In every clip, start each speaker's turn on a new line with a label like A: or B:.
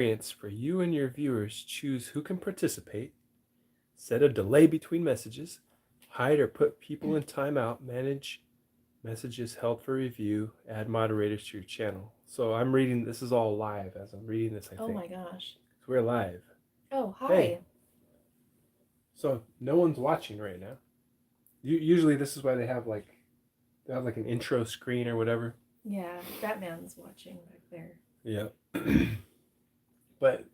A: Experience for you and your viewers. Choose who can participate, set a delay between messages, hide or put people in timeout, manage messages held for review, add moderators to your channel. So I'm reading, this is all live as I'm reading this, I think.
B: Oh my gosh.
A: So we're live.
B: Oh, hi.
A: Hey. So no one's watching right now. Usually this is why they have like an intro screen or whatever.
B: Yeah, Batman's watching back there.
A: Yeah. But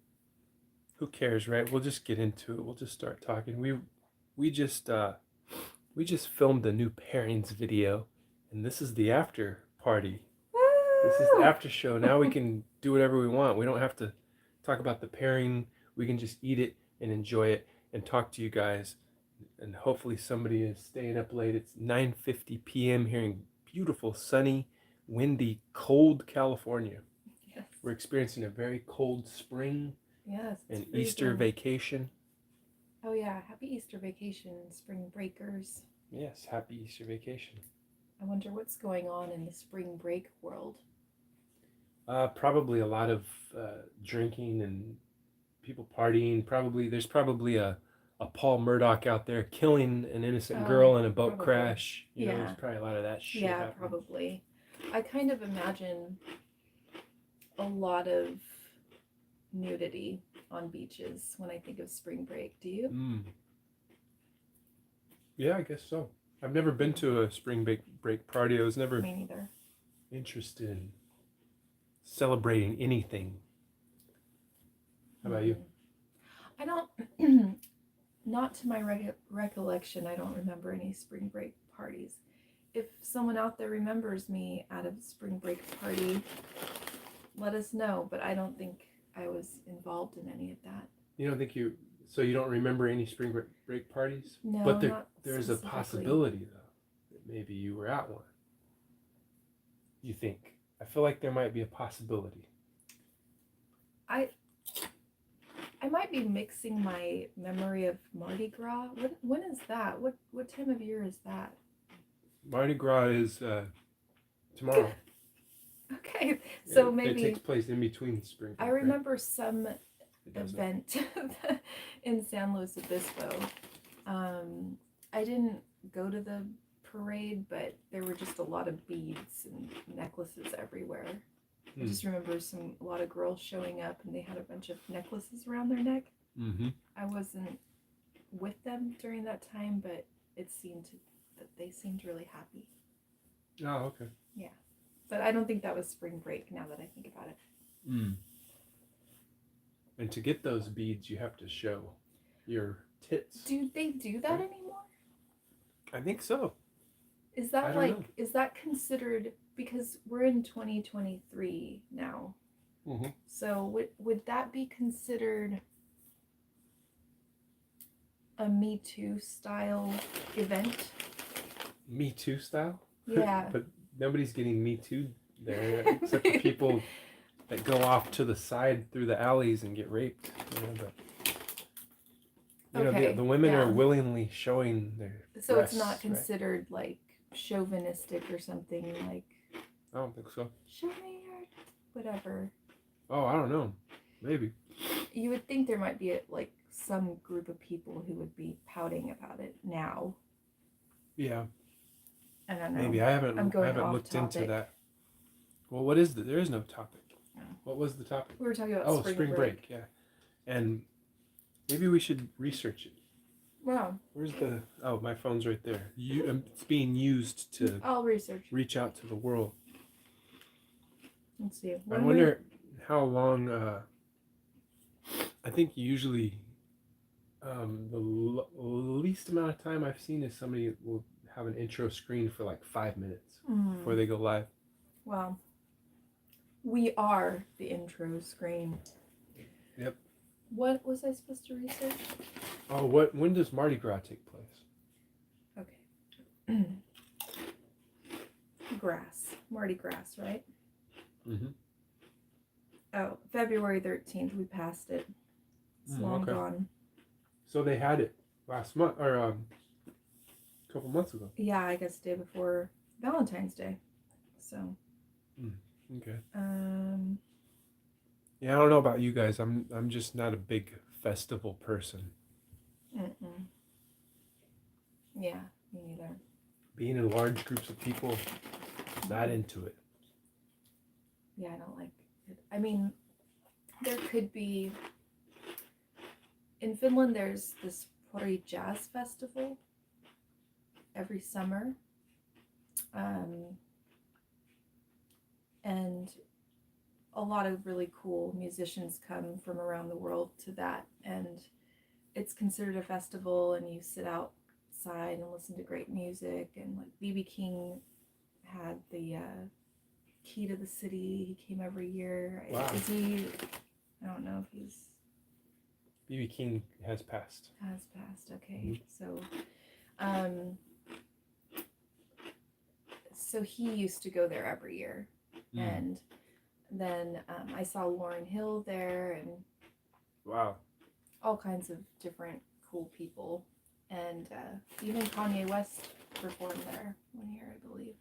A: who cares, right? We'll just get into it. We'll just start talking. We just filmed a new Pairings video, and this is the after party.
B: Woo!
A: This is the after show. Now we can do whatever we want. We don't have to talk about the pairing. We can just eat it and enjoy it and talk to you guys. And hopefully somebody is staying up late. It's 9:50 p.m. here in beautiful, sunny, windy, cold California.
B: Yes.
A: We're experiencing a very cold spring.
B: Yes.
A: And Easter vacation.
B: Oh yeah, happy Easter vacation, spring breakers.
A: Yes, happy Easter vacation.
B: I wonder what's going on in the spring break world.
A: Probably a lot of drinking and people partying. There's probably a Paul Murdoch out there killing an innocent girl in a boat crash. You know, there's probably a lot of that shit.
B: Yeah, happening. Probably. I kind of imagine a lot of nudity on beaches when I think of spring break. Do you?
A: Yeah, I guess so. I've never been to a spring break party. I was never
B: Me neither.
A: interested in celebrating anything. How about you?
B: I don't. Not to my recollection, I don't remember any spring break parties. If someone out there remembers me at a spring break party, let us know. But I don't think I was involved in any of that.
A: You don't think so you don't remember any spring break parties?
B: No,
A: but there's a possibility though that maybe you were at one. You think? I feel like there might be a possibility.
B: I might be mixing my memory of Mardi Gras. When is that? What time of year is that?
A: Mardi Gras is tomorrow.
B: Okay, so maybe
A: it takes place in between spring break.
B: I remember some event in San Luis Obispo. I didn't go to the parade, but there were just a lot of beads and necklaces everywhere. I just remember a lot of girls showing up, and they had a bunch of necklaces around their neck.
A: Mm-hmm.
B: I wasn't with them during that time, but it seemed that they seemed really happy.
A: Oh, okay.
B: Yeah, but I don't think that was spring break. Now that I think about it.
A: And to get those beads, you have to show your tits.
B: Do they do that anymore?
A: I think so.
B: Is that is that considered, because we're in 2023 now?
A: Mm-hmm.
B: So would that be considered a Me Too style event?
A: Me Too style?
B: Yeah.
A: But nobody's getting Me Too there except the people that go off to the side through the alleys and get raped. The women are willingly showing their
B: So
A: breasts,
B: it's not considered like chauvinistic or something like.
A: I don't think so.
B: Show me your whatever.
A: Oh, I don't know. Maybe.
B: You would think there might be some group of people who would be pouting about it now.
A: Yeah.
B: I don't know.
A: Maybe I haven't looked into that. Well, what is there is no topic.
B: No.
A: What was the topic?
B: We were talking about spring break.
A: Yeah. And maybe we should research it.
B: Wow.
A: Where's my phone's right there. It's being used to
B: I'll reach
A: out to the world.
B: Let's see.
A: I wonder how long, I think usually the least amount of time I've seen is somebody will have an intro screen for like 5 minutes before they go live.
B: Wow. We are the intro screen.
A: Yep.
B: What was I supposed to research?
A: Oh, when does Mardi Gras take place?
B: Okay. Mardi Gras, right?
A: Mm-hmm.
B: Oh, February 13th. We passed it. It's long gone.
A: So they had it last month, or a couple months ago.
B: Yeah, I guess day before Valentine's Day. So.
A: Okay. Yeah, I don't know about you guys. I'm just not a big festival person.
B: Mm-mm. Yeah, me neither.
A: Being in large groups of people, not
B: Mm-mm.
A: into it.
B: Yeah, I don't like it. I mean, there could be in Finland. There's this Pori Jazz Festival every summer, um, and a lot of really cool musicians come from around the world to that, and it's considered a festival. And you sit outside and listen to great music. And like BB King had the key to the city. He came every year.
A: Wow.
B: Is he? I don't know if he's
A: BB King has passed.
B: has passed. Okay,
A: Mhm.
B: um, so he used to go there every year,
A: Mm.
B: and then I saw Lauryn Hill there, and
A: Wow.
B: all kinds of different cool people, and even Kanye West performed there one year, I believe.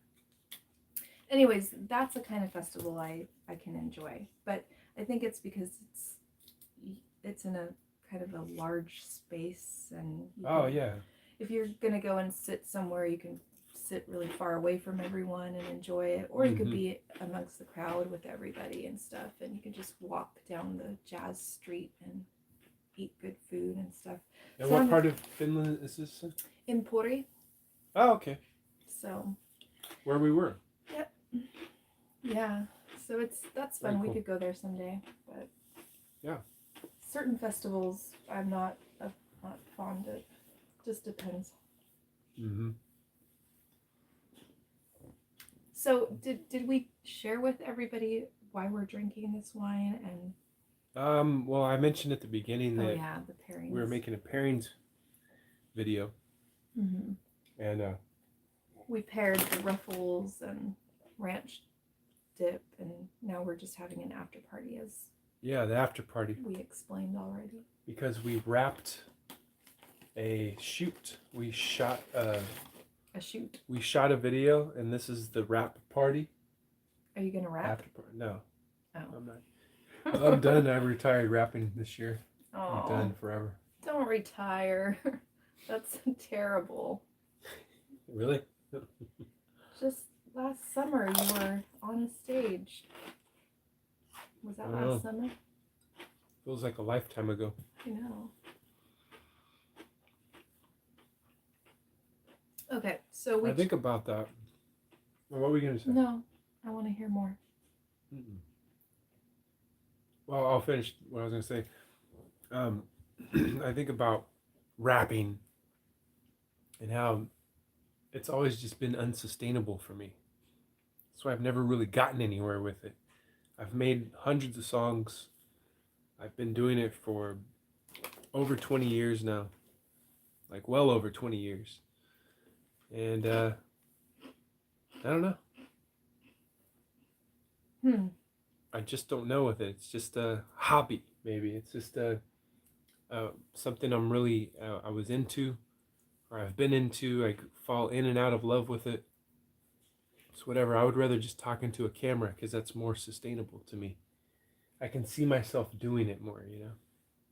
B: Anyways, that's a kind of festival I can enjoy, but I think it's because it's in a kind of a large space, and
A: Oh yeah.
B: if you're gonna go and sit somewhere, you can sit really far away from everyone and enjoy it, or you could be amongst the crowd with everybody and stuff, and you can just walk down the jazz street and eat good food and stuff.
A: And
B: So
A: what
B: I'm
A: part of Finland is this in?
B: in Pori,
A: Oh, okay.
B: so
A: Where we were.
B: yep, yeah. So that's
A: Very
B: fun. We
A: cool.
B: could go there someday, but
A: Yeah.
B: certain festivals I'm not fond of. Just depends.
A: Mm-hmm.
B: So did we share with everybody why we're drinking this wine? And
A: Well, I mentioned at the beginning
B: oh
A: that
B: yeah, the
A: we were
B: pairings.
A: making a pairings video,
B: Mm-hmm.
A: and
B: We paired the Ruffles and ranch dip, and now we're just having an after party, as
A: yeah, the after party,
B: we explained already.
A: because we wrapped a shoot. We shot
B: A shoot.
A: we shot a video, and this is the wrap party.
B: Are you gonna rap?
A: After party. No,
B: Oh.
A: I'm not. I'm done. I retired rapping this year.
B: Oh,
A: I'm done forever.
B: don't retire. That's terrible.
A: Really?
B: Just last summer you were on a stage. Was that last summer?
A: Feels like a lifetime ago.
B: I know. Okay, so
A: I think about that. Well, what were we gonna say?
B: No, I want to hear more.
A: Mm-mm. Well, I'll finish what I was gonna say. I think about rapping and how it's always just been unsustainable for me. That's why I've never really gotten anywhere with it. I've made hundreds of songs. I've been doing it for over 20 years now, like well over 20 years. And I don't know. I just don't know with it. It's just a hobby, maybe. It's just something I'm really, I was into, or I've been into. I fall in and out of love with it. It's whatever. I would rather just talk into a camera because that's more sustainable to me. I can see myself doing it more,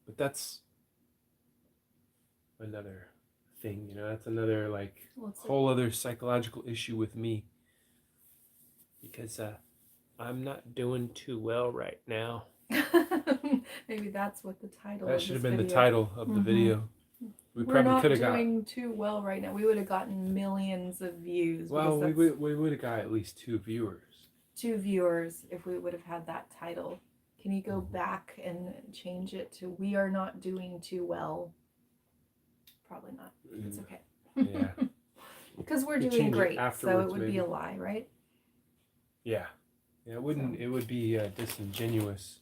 A: But that's another thing, That's another whole other psychological issue with me because I'm not doing too well right now.
B: Maybe that's what the title
A: That
B: of
A: should
B: this
A: have been
B: video.
A: the title of the video. We
B: We're
A: probably
B: not
A: could have got.
B: doing too well right now. We would have gotten millions of views.
A: Well, we would have got at least 2 viewers.
B: 2 viewers if we would have had that title. Can you go back and change it to "We are not doing too well"? Probably not. It's okay.
A: Yeah.
B: Because we're doing great, so it would
A: maybe
B: be a lie, right?
A: Yeah. Yeah, it wouldn't. It would be disingenuous.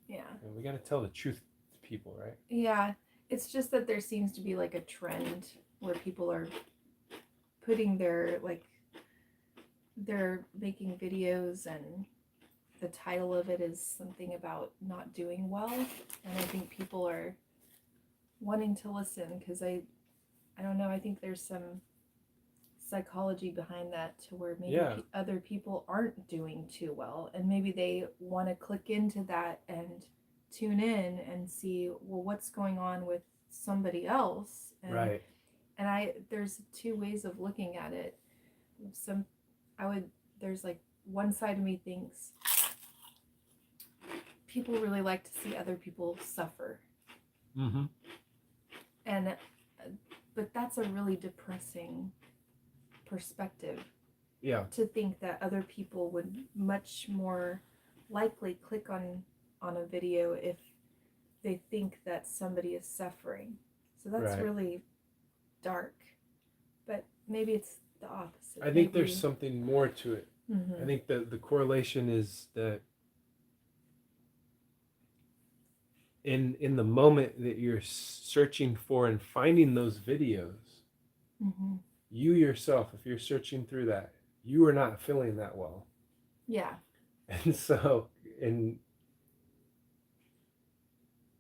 B: Yeah.
A: And we got to tell the truth to people, right?
B: Yeah. It's just that there seems to be like a trend where people are putting they're making videos, and the title of it is something about not doing well, and I think people are wanting to listen because I don't know, I think there's some psychology behind that to where maybe
A: Yeah.
B: other people aren't doing too well, and maybe they want to click into that and tune in and see, well, what's going on with somebody else.
A: Right.
B: And there's two ways of looking at it. Some I would There's like one side of me thinks people really like to see other people suffer.
A: Mm-hmm.
B: And but that's a really depressing perspective.
A: Yeah.
B: To think that other people would much more likely click on a video if they think that somebody is suffering. So that's
A: Right.
B: really dark. But maybe it's the opposite.
A: I think there's something more to it.
B: Mm-hmm.
A: I think that the correlation is that in the moment that you're searching for and finding those videos,
B: Mm-hmm.
A: you yourself, if you're searching through that, you are not feeling that well.
B: Yeah.
A: And so, and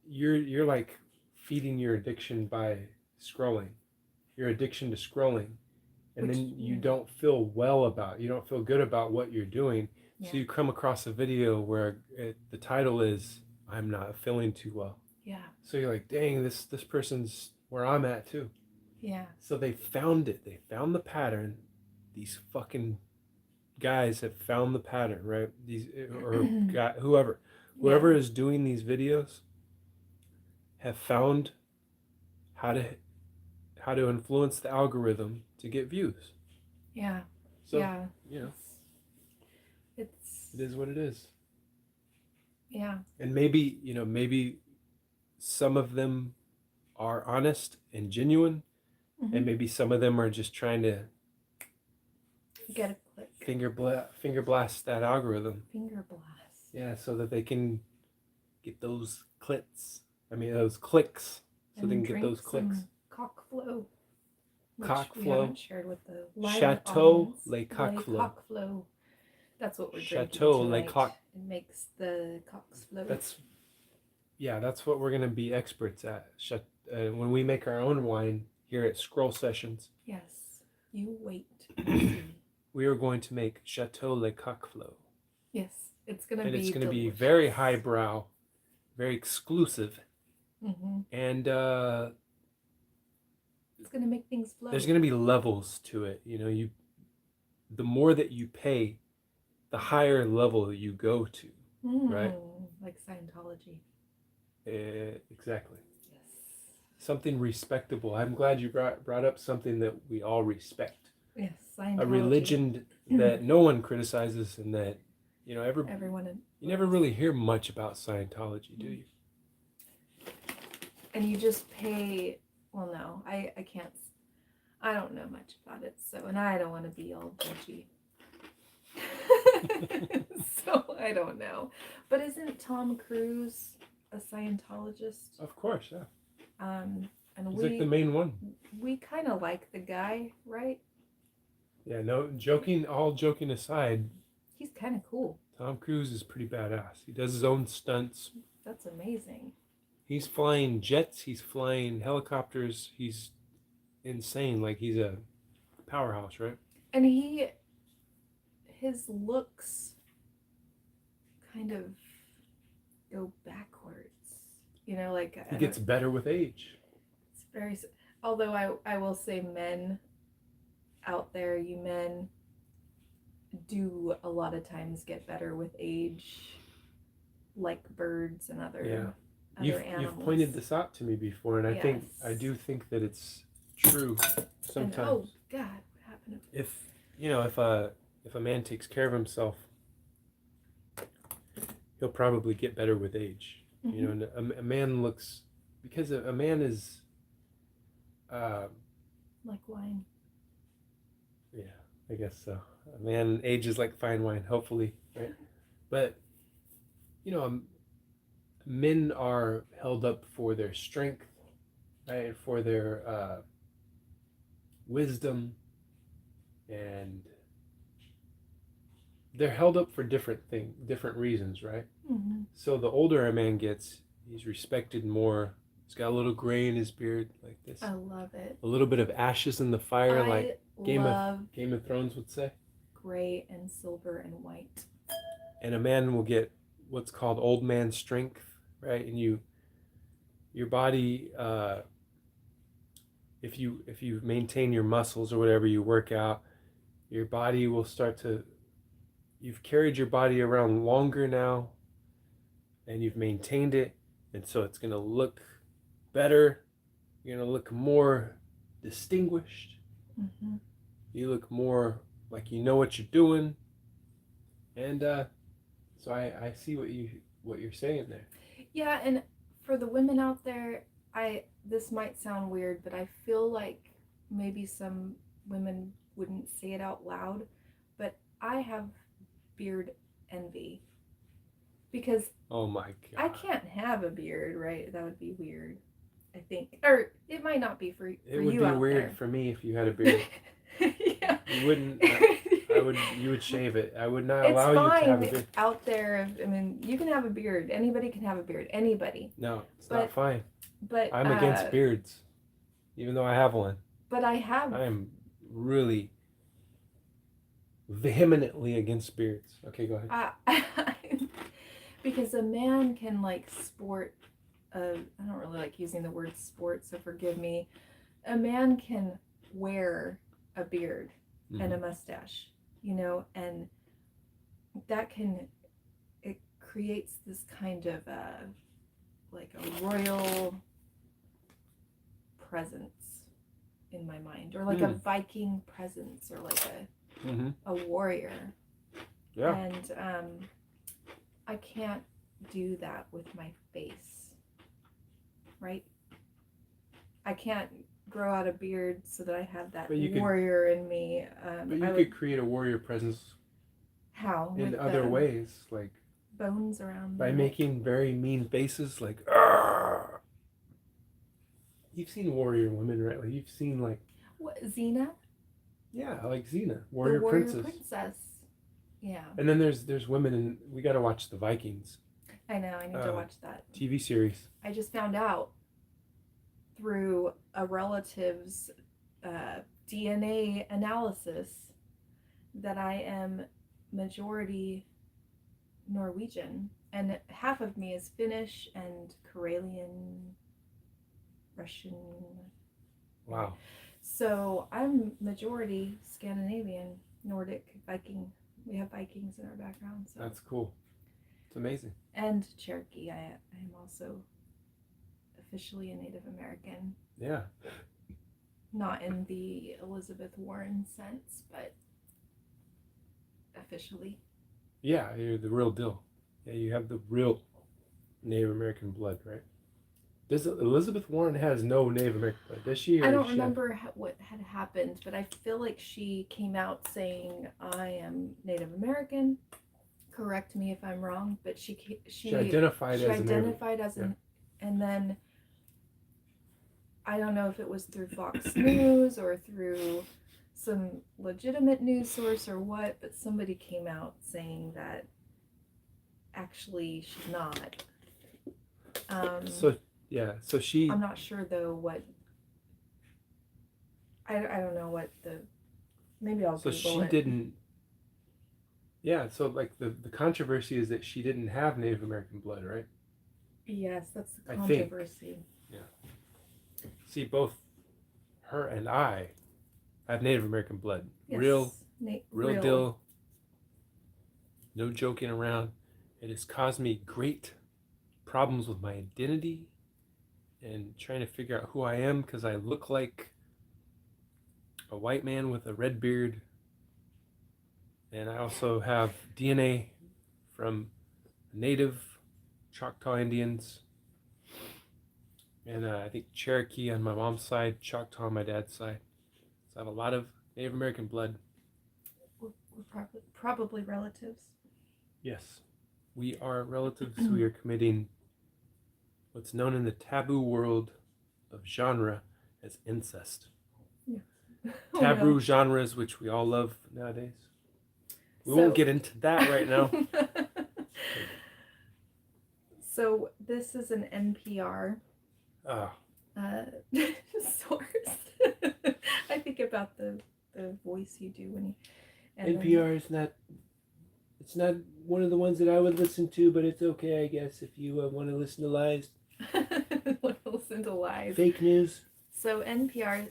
A: you're like feeding your addiction by scrolling, your addiction to scrolling, and then you don't feel well about, you don't feel good about what you're doing.
B: Yeah.
A: So you come across a video where the title is "I'm not feeling too well."
B: Yeah.
A: So you're like, dang, this person's where I'm at too.
B: Yeah.
A: So they found it. They found the pattern. These fucking guys have found the pattern, right? These or whoever
B: Yeah.
A: is doing these videos have found how to influence the algorithm to get views.
B: Yeah.
A: So,
B: yeah.
A: you know,
B: it
A: is what it is.
B: Yeah.
A: And maybe some of them are honest and genuine,
B: Mm-hmm.
A: and maybe some of them are just trying to
B: get a click,
A: finger blast that algorithm.
B: Finger blast.
A: Yeah, so that they can get those clicks. Those clicks. So
B: and
A: they can get those clicks.
B: Cock flow.
A: Cock
B: we
A: flow.
B: haven't shared with the live
A: Chateau
B: audience.
A: Le Coq Flow.
B: Cock flow. That's what we're
A: Chateau
B: drinking
A: Le
B: tonight.
A: Coq.
B: It makes the cocks flow.
A: That's what we're gonna be experts at. When we make our own wine here at Scroll Sessions.
B: Yes. You wait.
A: We are going to make Chateau Le Coq Flow.
B: Yes, it's gonna be.
A: And it's gonna be
B: delicious.
A: very highbrow, very exclusive,
B: Mm-hmm.
A: and
B: it's gonna make things flow.
A: There's gonna be levels to it. The more that you pay, the higher level you go to, right?
B: Like Scientology.
A: Exactly.
B: Yes.
A: Something respectable. I'm glad you brought up something that we all respect.
B: Yes, Scientology.
A: A religion that no one criticizes, and that
B: everyone.
A: You never really hear much about Scientology, do you?
B: And you just pay. Well, no, I can't. I don't know much about it, and I don't want to be all judgy. So I don't know. But isn't Tom Cruise a Scientologist?
A: Of course, yeah.
B: And
A: he's like the main one.
B: We kind of like the guy, right?
A: Yeah, no, all joking aside,
B: he's kind of cool.
A: Tom Cruise is pretty badass. He does his own stunts.
B: That's amazing.
A: He's flying jets, he's flying helicopters, he's insane. Like, he's a powerhouse, right?
B: And his looks kind of go backwards. Like
A: he gets better with age.
B: It's very. Although I will say, men out there, you men do a lot of times get better with age, like birds and other animals.
A: You've pointed this out to me before, and I do think that it's true sometimes.
B: And, oh God, what happened?
A: If a man takes care of himself, he'll probably get better with age.
B: Mm-hmm.
A: And a man looks, because a man is
B: like wine.
A: Yeah, I guess so. A man ages like fine wine, hopefully, right? But men are held up for their strength, right? For their wisdom, and they're held up for different reasons, right?
B: Mm-hmm.
A: So the older a man gets, he's respected more. He's got a little gray in his beard, like this.
B: I love it.
A: A little bit of ashes in the fire,
B: love
A: Game of Thrones would say.
B: gray and silver and white.
A: And a man will get what's called old man strength, right? And your body, if you maintain your muscles or whatever, you work out, your body will start to. You've carried your body around longer now, and you've maintained it, and so it's gonna look better. You're gonna look more distinguished.
B: Mm-hmm.
A: You look more like you know what you're doing, and so I see what you're saying there.
B: Yeah, and for the women out there, this might sound weird, but I feel like maybe some women wouldn't say it out loud, but I have beard envy because
A: Oh my god!
B: I can't have a beard, right? That would be weird. I think, or it might not be for
A: It
B: you
A: would be
B: out
A: weird
B: there.
A: for me if you had a beard.
B: Yeah.
A: You wouldn't. You would shave it. I would not
B: It's
A: allow you to have a
B: fine
A: beard.
B: out there. I mean, you can have a beard. Anybody can have a beard. Anybody.
A: No, it's not
B: But
A: fine.
B: but
A: I'm against beards, even though I have one.
B: but I have
A: I am really vehemently against beards. Okay, go ahead.
B: because a man can like sport I don't really like using the word sport, so forgive me. A man can wear a beard and a mustache, and that it creates this kind of like a royal presence in my mind, or like a Viking presence, or like a warrior.
A: Yeah.
B: And I can't do that with my face, right? I can't grow out a beard so that I have that warrior in me.
A: But you could create a warrior presence.
B: How?
A: In other ways, like
B: bones around
A: by making very mean faces, like you've seen warrior women, right? Like you've seen like
B: what, Xena?
A: Yeah, like Xena, warrior
B: princess. Yeah.
A: And then there's women, and we got to watch the Vikings.
B: I know. I need to watch that
A: TV series.
B: I just found out through a relative's DNA analysis that I am majority Norwegian, and half of me is Finnish and Karelian, Russian.
A: Wow.
B: So I'm majority Scandinavian, Nordic, Viking. We have Vikings in our background. So
A: that's cool. It's amazing.
B: And Cherokee. I am also officially a Native American.
A: Yeah.
B: Not in the Elizabeth Warren sense, but officially.
A: Yeah, you're the real deal. Yeah, you have the real Native American blood, right? Elizabeth Warren has no Native American blood, does she?
B: I don't remember what had happened, but I feel like she came out saying, I am Native American. Correct me if I'm wrong, but she identified as an, and then I don't know if it was through Fox News or through some legitimate news source or what, but somebody came out saying that actually she's not.
A: So she...
B: I'm not sure though what... I don't know what the... Maybe I'll Google
A: she
B: it.
A: Didn't... Yeah, so like the controversy is that she didn't have Native American blood, right?
B: Yes, that's the controversy.
A: Yeah. See, both her and I have Native American blood.
B: Yes.
A: Real deal. No joking around. It has caused me great problems with my identity and trying to figure out who I am, because I look like a white man with a red beard. And I also have DNA from native Choctaw Indians. And I think Cherokee on my mom's side, Choctaw on my dad's side. So I have a lot of Native American blood.
B: We're probably relatives.
A: Yes. We are relatives. We are committing what's known in the taboo world of genre as incest.
B: Yeah.
A: Taboo genres, which we all love nowadays. We won't get into that right now.
B: So this is an NPR source. I think about the the voice you do when you.
A: NPR is not. It's not one of the ones that I would listen to, but it's okay, I guess, if you want to listen to lies.
B: Listen to lies.
A: Fake news.
B: So NPR,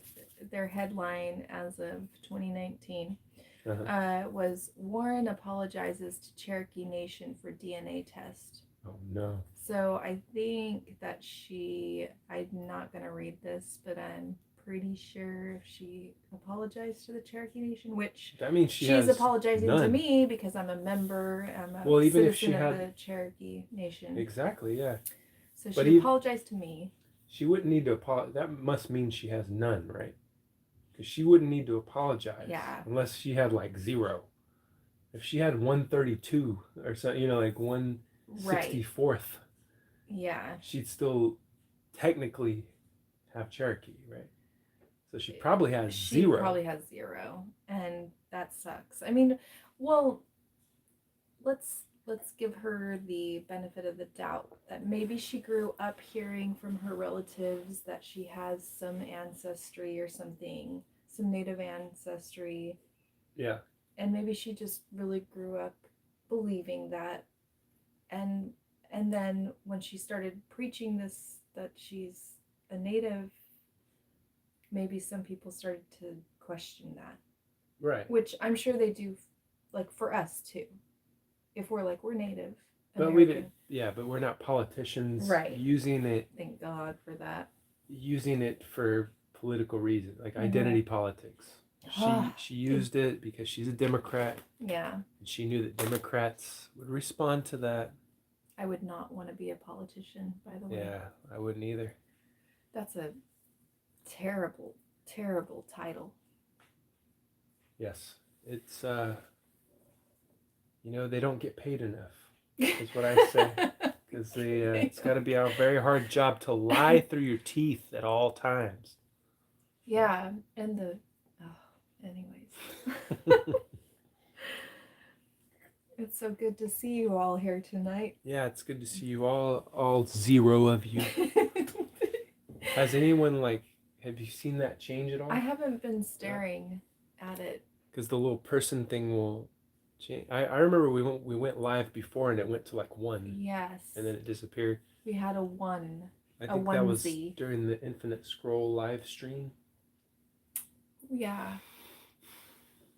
B: their headline as of 2019 was Warren apologizes to Cherokee Nation for DNA test.
A: Oh no.
B: So I think that I'm not going to read this, but I'm pretty sure she apologized to the Cherokee Nation, which
A: that means she's
B: apologizing
A: none.
B: to me because I'm a member, I'm a
A: well, even
B: citizen
A: if she
B: of
A: had
B: the Cherokee Nation.
A: Exactly, yeah.
B: So she apologized to me.
A: She wouldn't need to apologize. That must mean she has none, right? Because she wouldn't need to apologize.
B: Yeah.
A: Unless she had like 0. If she had 132 or something, like 164th.
B: Right. Yeah.
A: She'd still technically have Cherokee, right? So she probably has 0.
B: She probably has 0, and that sucks. I mean, well, let's give her the benefit of the doubt that maybe she grew up hearing from her relatives that she has some ancestry or something, some native ancestry.
A: Yeah.
B: And maybe she just really grew up believing that, and then when she started preaching this, that she's a native, maybe some people started to question that.
A: Right.
B: Which I'm sure they do, like, for us too. If we're Native
A: But
B: American.
A: but we're not politicians,
B: right?
A: Using it.
B: Thank God for that.
A: Using it for political reasons, like identity politics. She used it because she's a Democrat.
B: Yeah.
A: And she knew that Democrats would respond to that.
B: I would not want to be a politician, by the way.
A: Yeah, I wouldn't either.
B: That's a terrible, terrible title.
A: Yes. It's they don't get paid enough. Is what I say. Because it's got to be a very hard job to lie through your teeth at all times.
B: Yeah, and anyways. It's so good to see you all here tonight.
A: Yeah, it's good to see you all 0 of you. Has anyone, have you seen that change at all?
B: I haven't been staring at it.
A: Because the little person thing will change. I remember we went live before and it went to 1.
B: Yes.
A: And then it disappeared.
B: We had a 1.
A: I think that was during the Infinite Scroll live stream.
B: Yeah.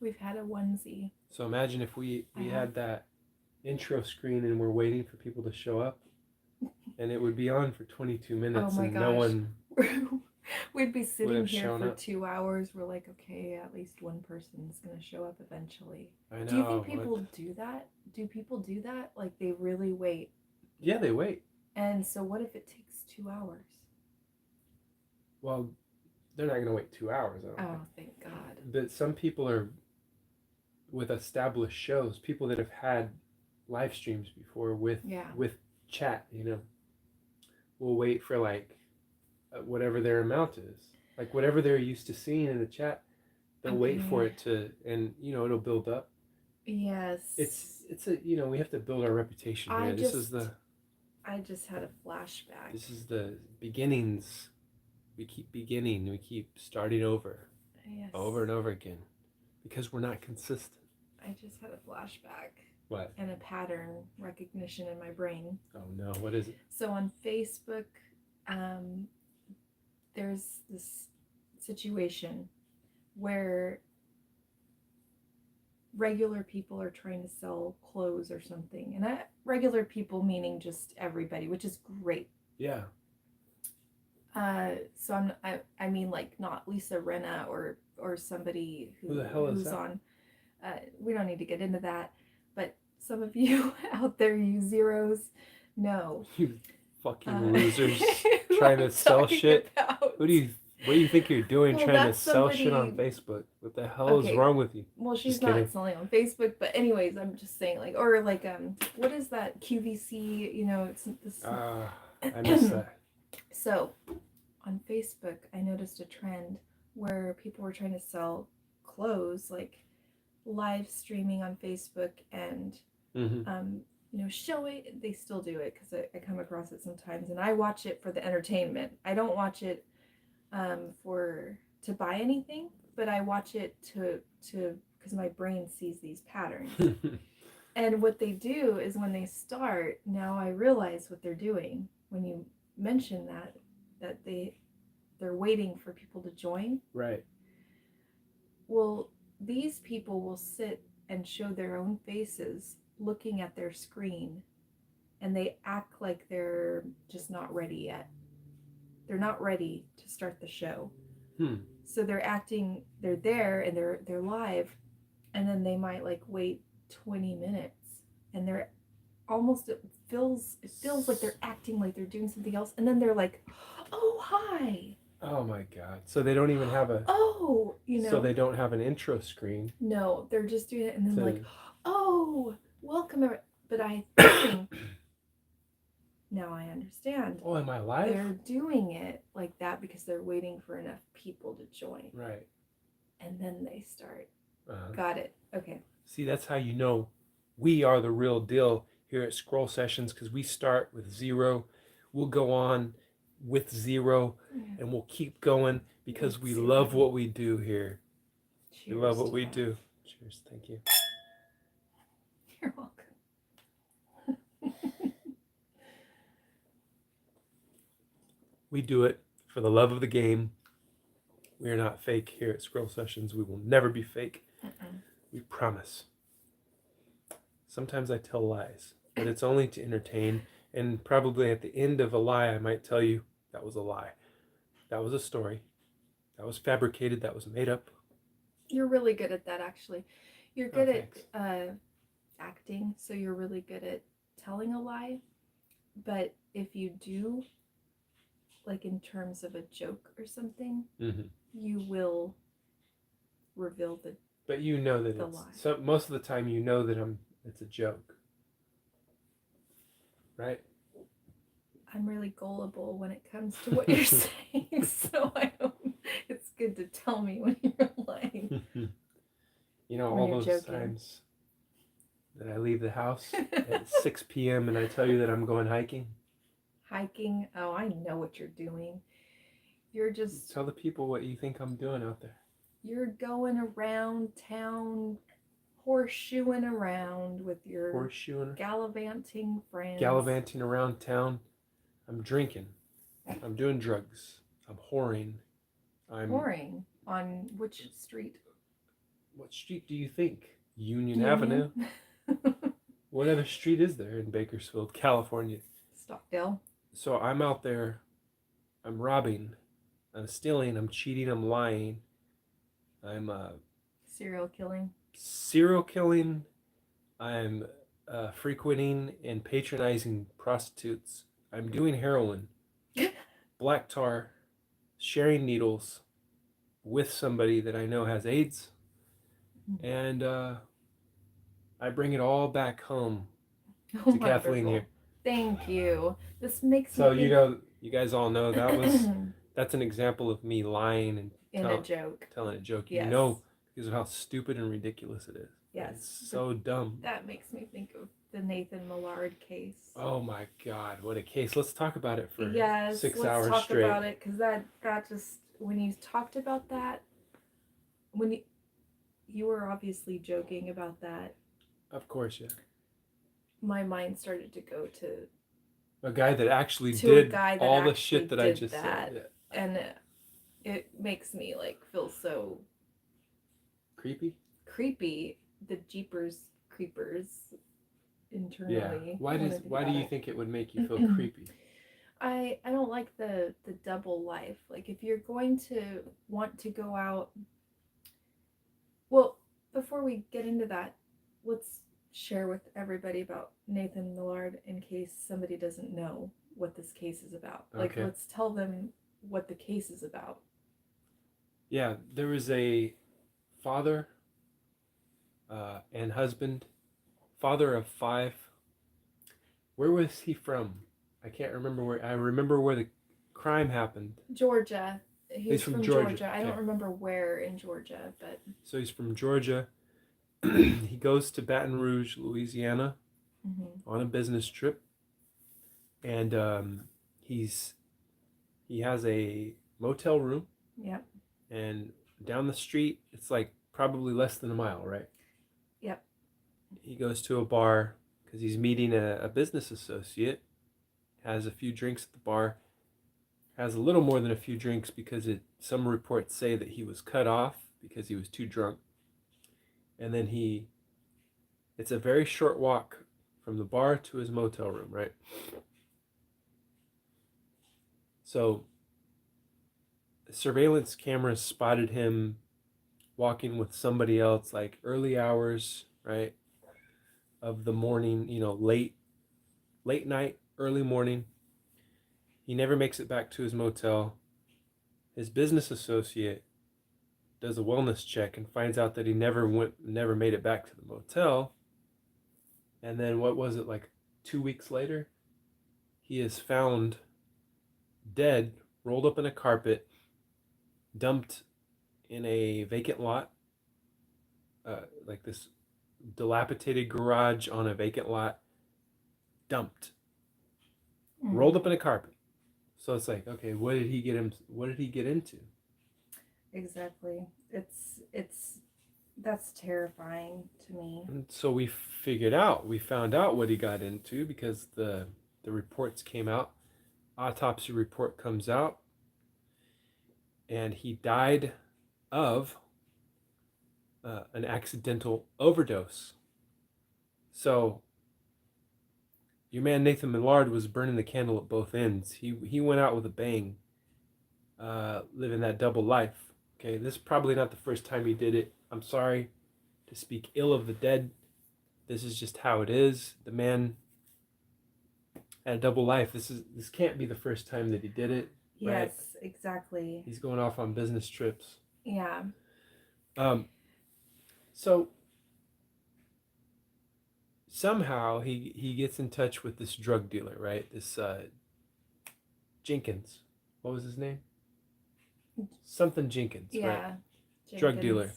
B: We've had a 1Z.
A: So imagine if we had that intro screen and we're waiting for people to show up, and it would be on for 22 minutes and
B: gosh.
A: No one.
B: We'd be sitting here for 2 hours. We're like, okay, at least one person's gonna show up eventually.
A: I know.
B: Do you think people do that? Do people do that? Like, they really wait?
A: Yeah, they wait.
B: And so what if it takes 2 hours?
A: Well, they're not gonna wait 2 hours. I don't think.
B: Thank God.
A: But some people are with established shows, people that have had live streams before with chat, will wait for whatever their amount is, whatever they're used to seeing in the chat, they'll wait for it to, and it'll build up.
B: Yes.
A: It's a we have to build our reputation here.
B: I just had a flashback.
A: This is the beginnings. We keep beginning. We keep starting over.
B: Yes.
A: Over and over again, because we're not consistent.
B: I just had a flashback.
A: What?
B: And a pattern recognition in my brain.
A: Oh no, what is it?
B: So on Facebook, there's this situation where regular people are trying to sell clothes or something. And regular people meaning just everybody, which is great.
A: Yeah.
B: So I mean, not Lisa Rinna or somebody
A: who the hell is that?
B: On. We don't need to get into that, but some of you out there, you zeros, know.
A: You fucking losers trying to sell shit. What do you think you're doing, trying to sell shit on Facebook? What the hell is wrong with you?
B: Well, she's not selling on Facebook, but anyways, I'm just saying, what is that QVC? It's this.
A: I missed that.
B: So, on Facebook, I noticed a trend where people were trying to sell clothes, live streaming on Facebook and, show it. They still do it because I come across it sometimes, and I watch it for the entertainment. I don't watch it to buy anything, but I watch it to because my brain sees these patterns. And what they do is when they start, now I realize what they're doing. When you mention that they're waiting for people to join.
A: Right.
B: Well, these people will sit and show their own faces looking at their screen, and they act like they're just not ready yet. They're not ready to start the show. So they're acting, they're there and they're live, and then they might like wait 20 minutes, and they're almost it feels like they're acting like they're doing something else, and then they're like, "Oh, hi."
A: Oh my God. So they don't even have a
B: Oh, you know.
A: So they don't have an intro screen.
B: No, they're just doing it, and then like, "Oh, welcome." But I think now I understand.
A: Oh, am I live?
B: They're doing it like that because they're waiting for enough people to join.
A: Right.
B: And then they start. Got it. Okay.
A: See, that's how you know we are the real deal here at Scroll Sessions, because we start with 0. We'll go on with 0, and we'll keep going because we love what we do here.
B: Cheers.
A: We love what we do. Cheers. Thank you.
B: You're welcome.
A: We do it for the love of the game. We are not fake here at Scroll Sessions. We will never be fake. We promise. Sometimes I tell lies, but it's only to entertain. And probably at the end of a lie, I might tell you that was a lie. That was a story. That was fabricated. That was made up.
B: You're really good at that, actually. You're good at acting, so you're really good at telling a lie. But if you do, like in terms of a joke or something, you will reveal the
A: But you know that it's lie. So most of the time you know that it's a joke, right?
B: I'm really gullible when it comes to what you're saying, so it's good to tell me when you're lying.
A: You know, all those joking. Times that I leave the house at 6 p.m. and I tell you that I'm going hiking.
B: Hiking? Oh, I know what you're doing. You're just...
A: Tell the people what you think I'm doing out there.
B: You're going around town, horseshoeing around with your gallivanting friends.
A: Gallivanting around town. I'm drinking. I'm doing drugs. I'm whoring.
B: Whoring? On which street?
A: What street do you think? Union Avenue. What other street is there in Bakersfield, California?
B: Stockdale.
A: So I'm out there. I'm robbing. I'm stealing. I'm cheating. I'm lying. I'm
B: serial killing.
A: I'm frequenting and patronizing prostitutes. I'm doing heroin, black tar, sharing needles with somebody that I know has AIDS, and I bring it all back home to Kathleen here.
B: Thank you. This makes
A: so me think... you guys all know that's an example of me lying and telling a joke. Yes. You know, because of how stupid and ridiculous it is.
B: Yes.
A: It's so dumb.
B: That makes me think of the Nathan Millard case.
A: Oh my God, what a case. Let's talk about it for 6 hours straight.
B: Let's talk about it, because that just, when you talked about that, when you were obviously joking about that.
A: Of course, yeah.
B: My mind started to go to
A: a guy that actually did all the shit that I just said. Yeah.
B: And it makes me like feel so creepy. The Jeepers Creepers internally.
A: Yeah. Why do you think it would make you feel creepy?
B: I don't like the double life. Like, if you're going to want to go out, well, before we get into that, let's share with everybody about Nathan Millard in case somebody doesn't know what this case is about. Like, let's tell them what the case is about.
A: Yeah, there was a father and husband, father of 5. Where was he from? I can't remember where. I remember where the crime happened.
B: Georgia. He's from Georgia. I don't remember where in Georgia, but... So
A: he's from Georgia. He goes to Baton Rouge, Louisiana, on a business trip, and he has a motel room.
B: Yep.
A: And down the street. It's like probably less than a mile, right?
B: Yep.
A: He goes to a bar because he's meeting a business associate, has a few drinks at the bar, has a little more than a few drinks because some reports say that he was cut off because he was too drunk. And then it's a very short walk from the bar to his motel room, right? So the surveillance cameras spotted him walking with somebody else like early hours, right, of the morning, late night, early morning. He never makes it back to his motel. His business associate does a wellness check and finds out that he never made it back to the motel. And then what was it, like 2 weeks later? He is found dead, rolled up in a carpet, dumped in a vacant lot, like this dilapidated garage on a vacant lot, dumped, rolled up in a carpet. So it's like, okay, what did he get into?
B: Exactly. It's that's terrifying to me.
A: And so we found out what he got into because the reports came out. Autopsy report comes out, and he died of an accidental overdose. So your man Nathan Millard was burning the candle at both ends. He went out with a bang, living that double life. Okay, this is probably not the first time he did it. I'm sorry to speak ill of the dead. This is just how it is. The man had a double life. This can't be the first time that he did it. Right?
B: Yes, exactly.
A: He's going off on business trips.
B: Yeah.
A: So somehow he gets in touch with this drug dealer, right? This Jenkins. What was his name? Something Jenkins,
B: Yeah.
A: right?
B: Jenkins.
A: Drug dealer.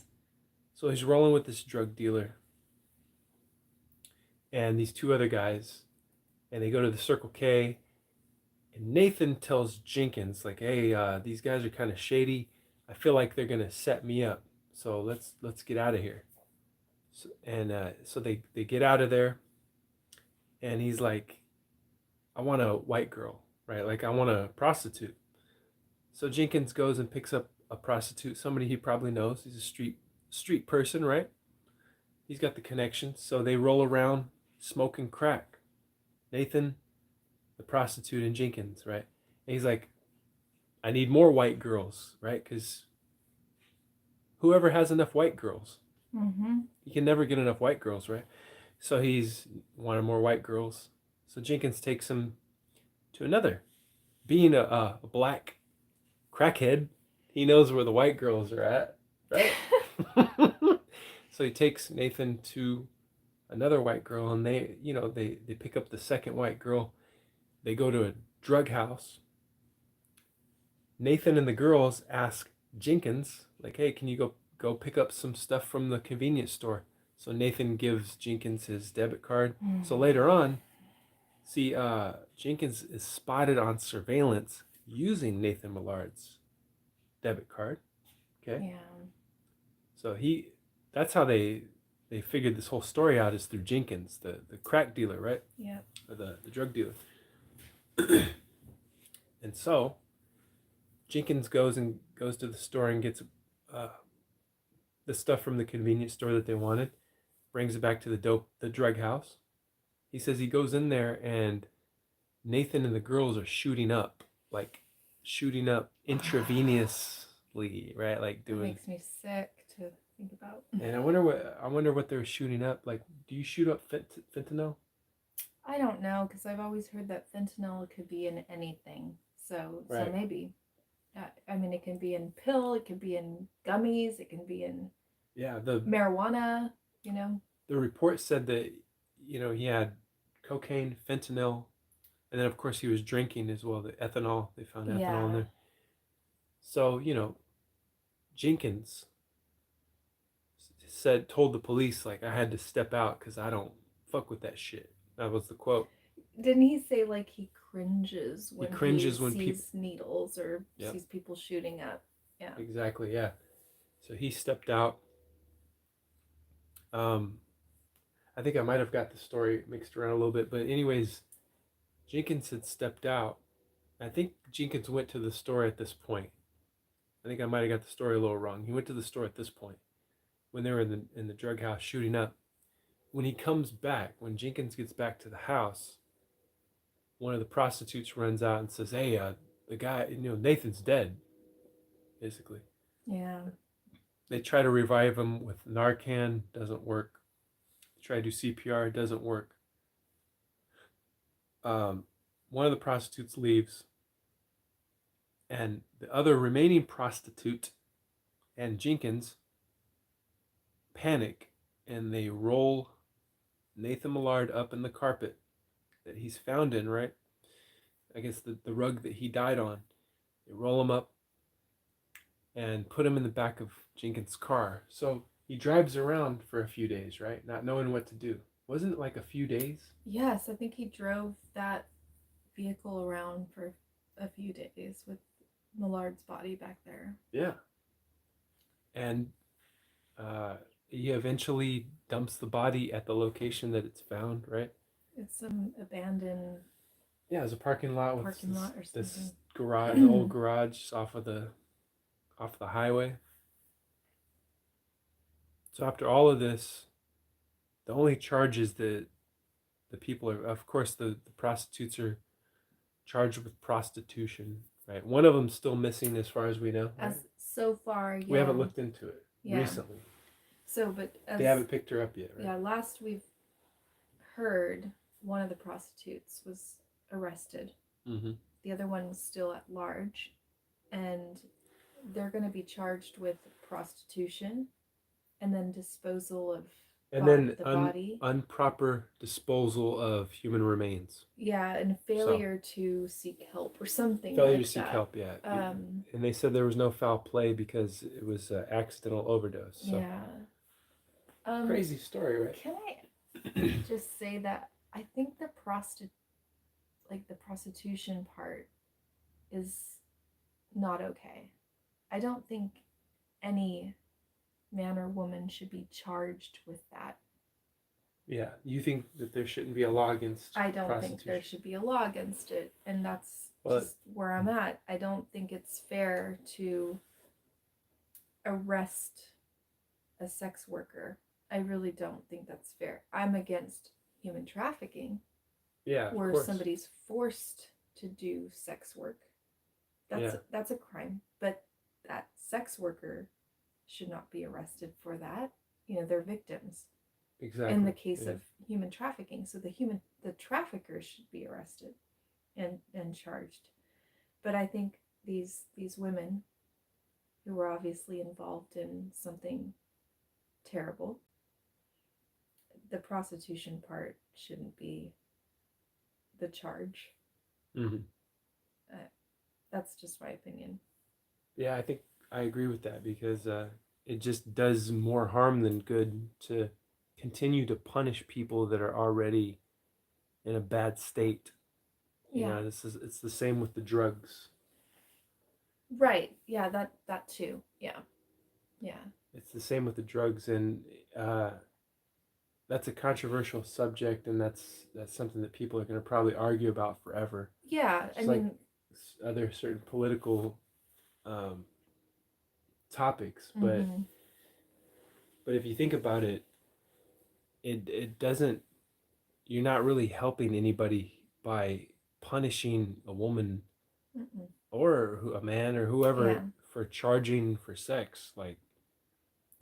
A: So he's rolling with this drug dealer and these two other guys, and they go to the Circle K, and Nathan tells Jenkins, like, hey, these guys are kind of shady. I feel like they're gonna set me up, so let's get out of here. So they get out of there, and he's like, I want a white girl, right? Like, I want a prostitute. So Jenkins goes and picks up a prostitute, somebody he probably knows. He's a street person, right? He's got the connections. So they roll around smoking crack. Nathan, the prostitute, and Jenkins, right? And he's like, I need more white girls, right? Because whoever has enough white girls, you can never get enough white girls, right? So he's wanted more white girls. So Jenkins takes him to another. Being a black crackhead, he knows where the white girls are at, right? So he takes Nathan to another white girl, and they pick up the second white girl. They go to a drug house. Nathan and the girls ask Jenkins, like, hey, can you go pick up some stuff from the convenience store? So Nathan gives Jenkins his debit card. So later on, see, Jenkins is spotted on surveillance using Nathan Millard's debit card. Okay.
B: Yeah.
A: So that's how they figured this whole story out, is through Jenkins, the crack dealer, right?
B: Yep.
A: Or the drug dealer. And so Jenkins goes to the store and gets the stuff from the convenience store that they wanted, brings it back to the drug house. He says he goes in there and Nathan and the girls are shooting up intravenously, right? Like doing.
B: It makes me sick to think about.
A: And I wonder what they're shooting up. Like, do you shoot up fentanyl?
B: I don't know, because I've always heard that fentanyl could be in anything. So maybe. I mean, it can be in pill, it can be in gummies, it can be in
A: the
B: marijuana.
A: The report said that he had cocaine, fentanyl, and then of course he was drinking as well. The ethanol, they found ethanol in there. So Jenkins told the police, like, I had to step out because I don't fuck with that shit. That was the quote.
B: Didn't he say, like, he cringes when he
A: sees
B: needles or sees people shooting up? Yeah.
A: Exactly, yeah. So he stepped out. Um, I think I might have got the story mixed around a little bit, but anyways, Jenkins had stepped out. I think Jenkins went to the store at this point. I think I might have got the story a little wrong. He went to the store at this point when they were in the drug house shooting up. When he comes back, when Jenkins gets back to the house, one of the prostitutes runs out and says, "Hey, the guy, Nathan's dead." Basically,
B: Yeah.
A: they try to revive him with Narcan, doesn't work. They try to do CPR, doesn't work. Um, one of the prostitutes leaves, and the other remaining prostitute and Jenkins panic, and they roll Nathan Millard up in the carpet that he's found in, right? I guess the rug that he died on. They roll him up and put him in the back of Jenkins' car. So he drives around for a few days, right? Not knowing what to do. Wasn't it like a few days?
B: Yes, I think he drove that vehicle around for a few days with Millard's body back there.
A: Yeah. And he eventually dumps the body at the location that it's found, right?
B: It's some abandoned
A: Yeah, it's a parking lot with
B: parking lot or
A: this
B: something.
A: garage, an old garage off the highway. So after all of this, the only charges that the people are, of course, the prostitutes are charged with prostitution, right? One of them's still missing as far as we know. Right?
B: As so far, yeah.
A: We haven't looked into it
B: Yeah.
A: recently.
B: So, but
A: they haven't picked her up yet, right?
B: Yeah, last we've heard, one of the prostitutes was arrested.
A: Mm-hmm.
B: The other one's still at large, and they're going to be charged with prostitution and then disposal of
A: and then
B: the body.
A: Improper disposal of human remains.
B: Yeah, and failure to seek help or something.
A: Failure
B: like
A: to seek
B: that.
A: help, yeah.
B: And
A: they said there was no foul play because it was an accidental overdose. So.
B: Yeah.
A: Crazy story, right?
B: Can I just say that I think the prostitution part is not okay. I don't think any man or woman should be charged with that.
A: Yeah, you think that there shouldn't be a law against
B: I don't think there should be a law against it, and that's just where I'm at. I don't think it's fair to arrest a sex worker. I really don't think that's fair. I'm against human trafficking.
A: Yeah,
B: where somebody's forced to do sex work. That's a crime, but that sex worker should not be arrested for that. They're victims.
A: Exactly.
B: In the case of human trafficking, so the traffickers should be arrested and charged. But I think these women who were obviously involved in something terrible, the prostitution part shouldn't be the charge.
A: Mm-hmm.
B: That's just my opinion.
A: Yeah, I think I agree with that because it just does more harm than good to continue to punish people that are already in a bad state. It's the same with the drugs.
B: Right. Yeah, that too. Yeah.
A: It's the same with the drugs, and that's a controversial subject, and that's something that people are going to probably argue about forever.
B: Yeah,
A: just like other certain political topics, but if you think about it, it doesn't. You're not really helping anybody by punishing a woman or a man or whoever for charging for sex, and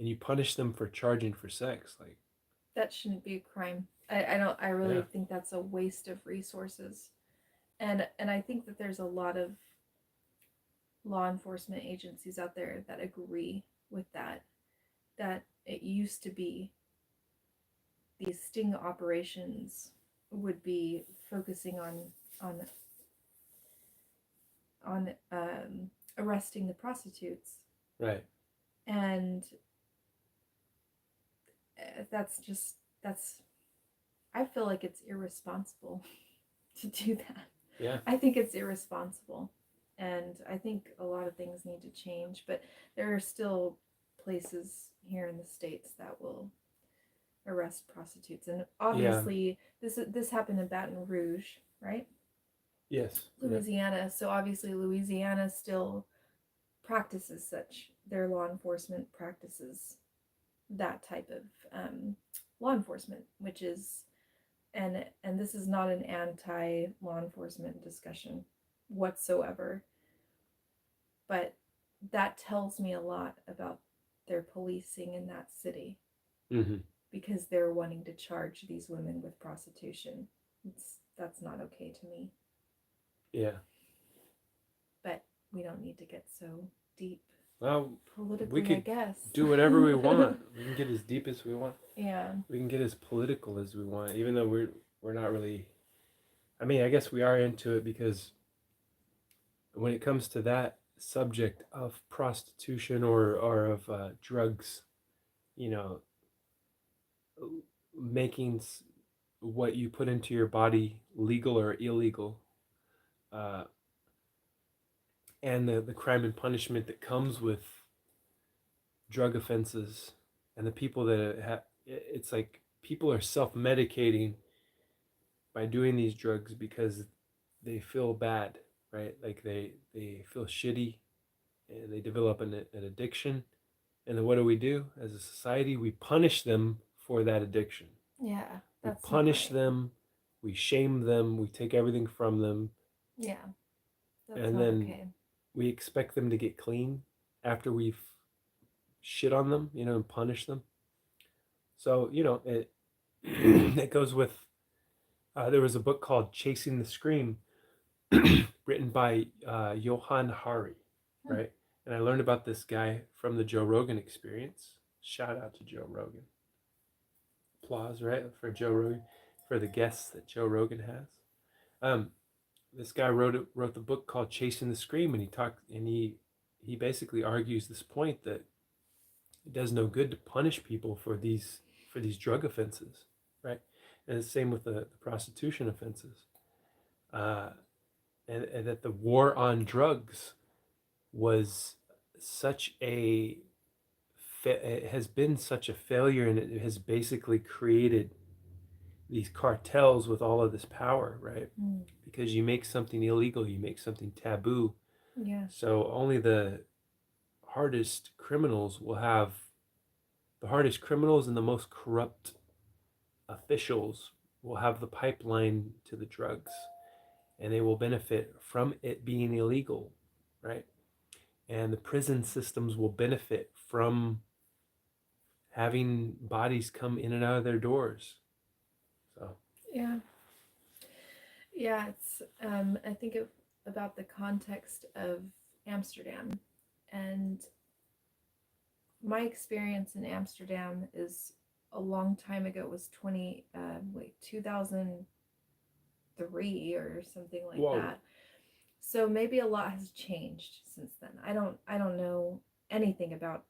A: you punish them for charging for sex,
B: that shouldn't be a crime. I really think that's a waste of resources, and I think that there's a lot of law enforcement agencies out there that agree with that it used to be these sting operations would be focusing on arresting the prostitutes,
A: right?
B: And I feel like it's irresponsible to do that.
A: Yeah,
B: I think it's irresponsible, and I think a lot of things need to change, but there are still places here in the States that will arrest prostitutes. And
A: Yeah.
B: obviously this happened in Baton Rouge, right?
A: Yes. Yeah.
B: Louisiana. So obviously Louisiana still practices such. Their law enforcement practices that type of law enforcement, which is and this is not an anti law enforcement discussion whatsoever, but that tells me a lot about their policing in that city,
A: Mm-hmm.
B: because they're wanting to charge these women with prostitution. That's not okay to me.
A: Yeah.
B: But we don't need to get so deep
A: Well, we
B: politically, I
A: could
B: guess.
A: do whatever we want. We can get as deep as we want.
B: Yeah.
A: We can get as political as we want, even though we're not really. I mean, I guess we are into it because when it comes to that subject of prostitution or of drugs, you know, making what you put into your body legal or illegal, uh, and the crime and punishment that comes with drug offenses, and the people that it's like people are self-medicating by doing these drugs because they feel bad, right? Like they feel shitty, and they develop an addiction. And then what do we do as a society? We punish them for that addiction.
B: Yeah,
A: We
B: that's not
A: punish
B: right.
A: them, we shame them, we take everything from them,
B: Yeah, that's
A: and
B: not
A: then
B: okay.
A: we expect them to get clean after we've shit on them, and punish them. So, it it goes with there was a book called Chasing the Scream written by Johann Hari, right? And I learned about this guy from the Joe Rogan Experience. Shout out to Joe Rogan. Applause, right, for Joe Rogan, for the guests that Joe Rogan has. Um, this guy wrote the book called Chasing the Scream, and he basically argues this point that it does no good to punish people for these drug offenses, right? And it's the same with the prostitution offenses, uh, and that the war on drugs was such it has been such a failure, and it has basically created these cartels with all of this power, right?
B: Mm.
A: Because you make something illegal, you make something taboo,
B: Yeah.
A: so only hardest criminals will have the hardest criminals and the most corrupt officials will have the pipeline to the drugs, and they will benefit from it being illegal, right? And the prison systems will benefit from having bodies come in and out of their doors. So
B: Yeah. Yeah, it's I think about the context of Amsterdam, and my experience in Amsterdam is a long time ago. It was 2003 or something like
A: whoa.
B: that. So maybe a lot has changed since then. I don't know anything about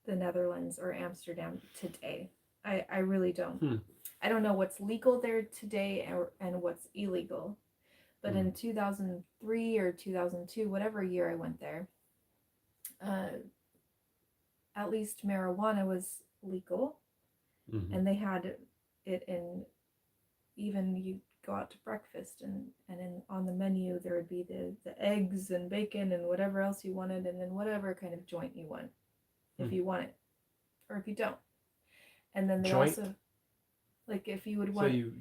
B: the Netherlands or Amsterdam today. I really don't. I don't know what's legal there today and what's illegal. But in 2003 or 2002, whatever year I went there, uh, at least marijuana was legal, and they had it in, even you go out to breakfast and on the menu there would be the eggs and bacon and whatever else you wanted, and then whatever kind of joint you want, if you want it or if you don't. And then they
A: Joint?
B: Also, like, if you would
A: So
B: want,
A: you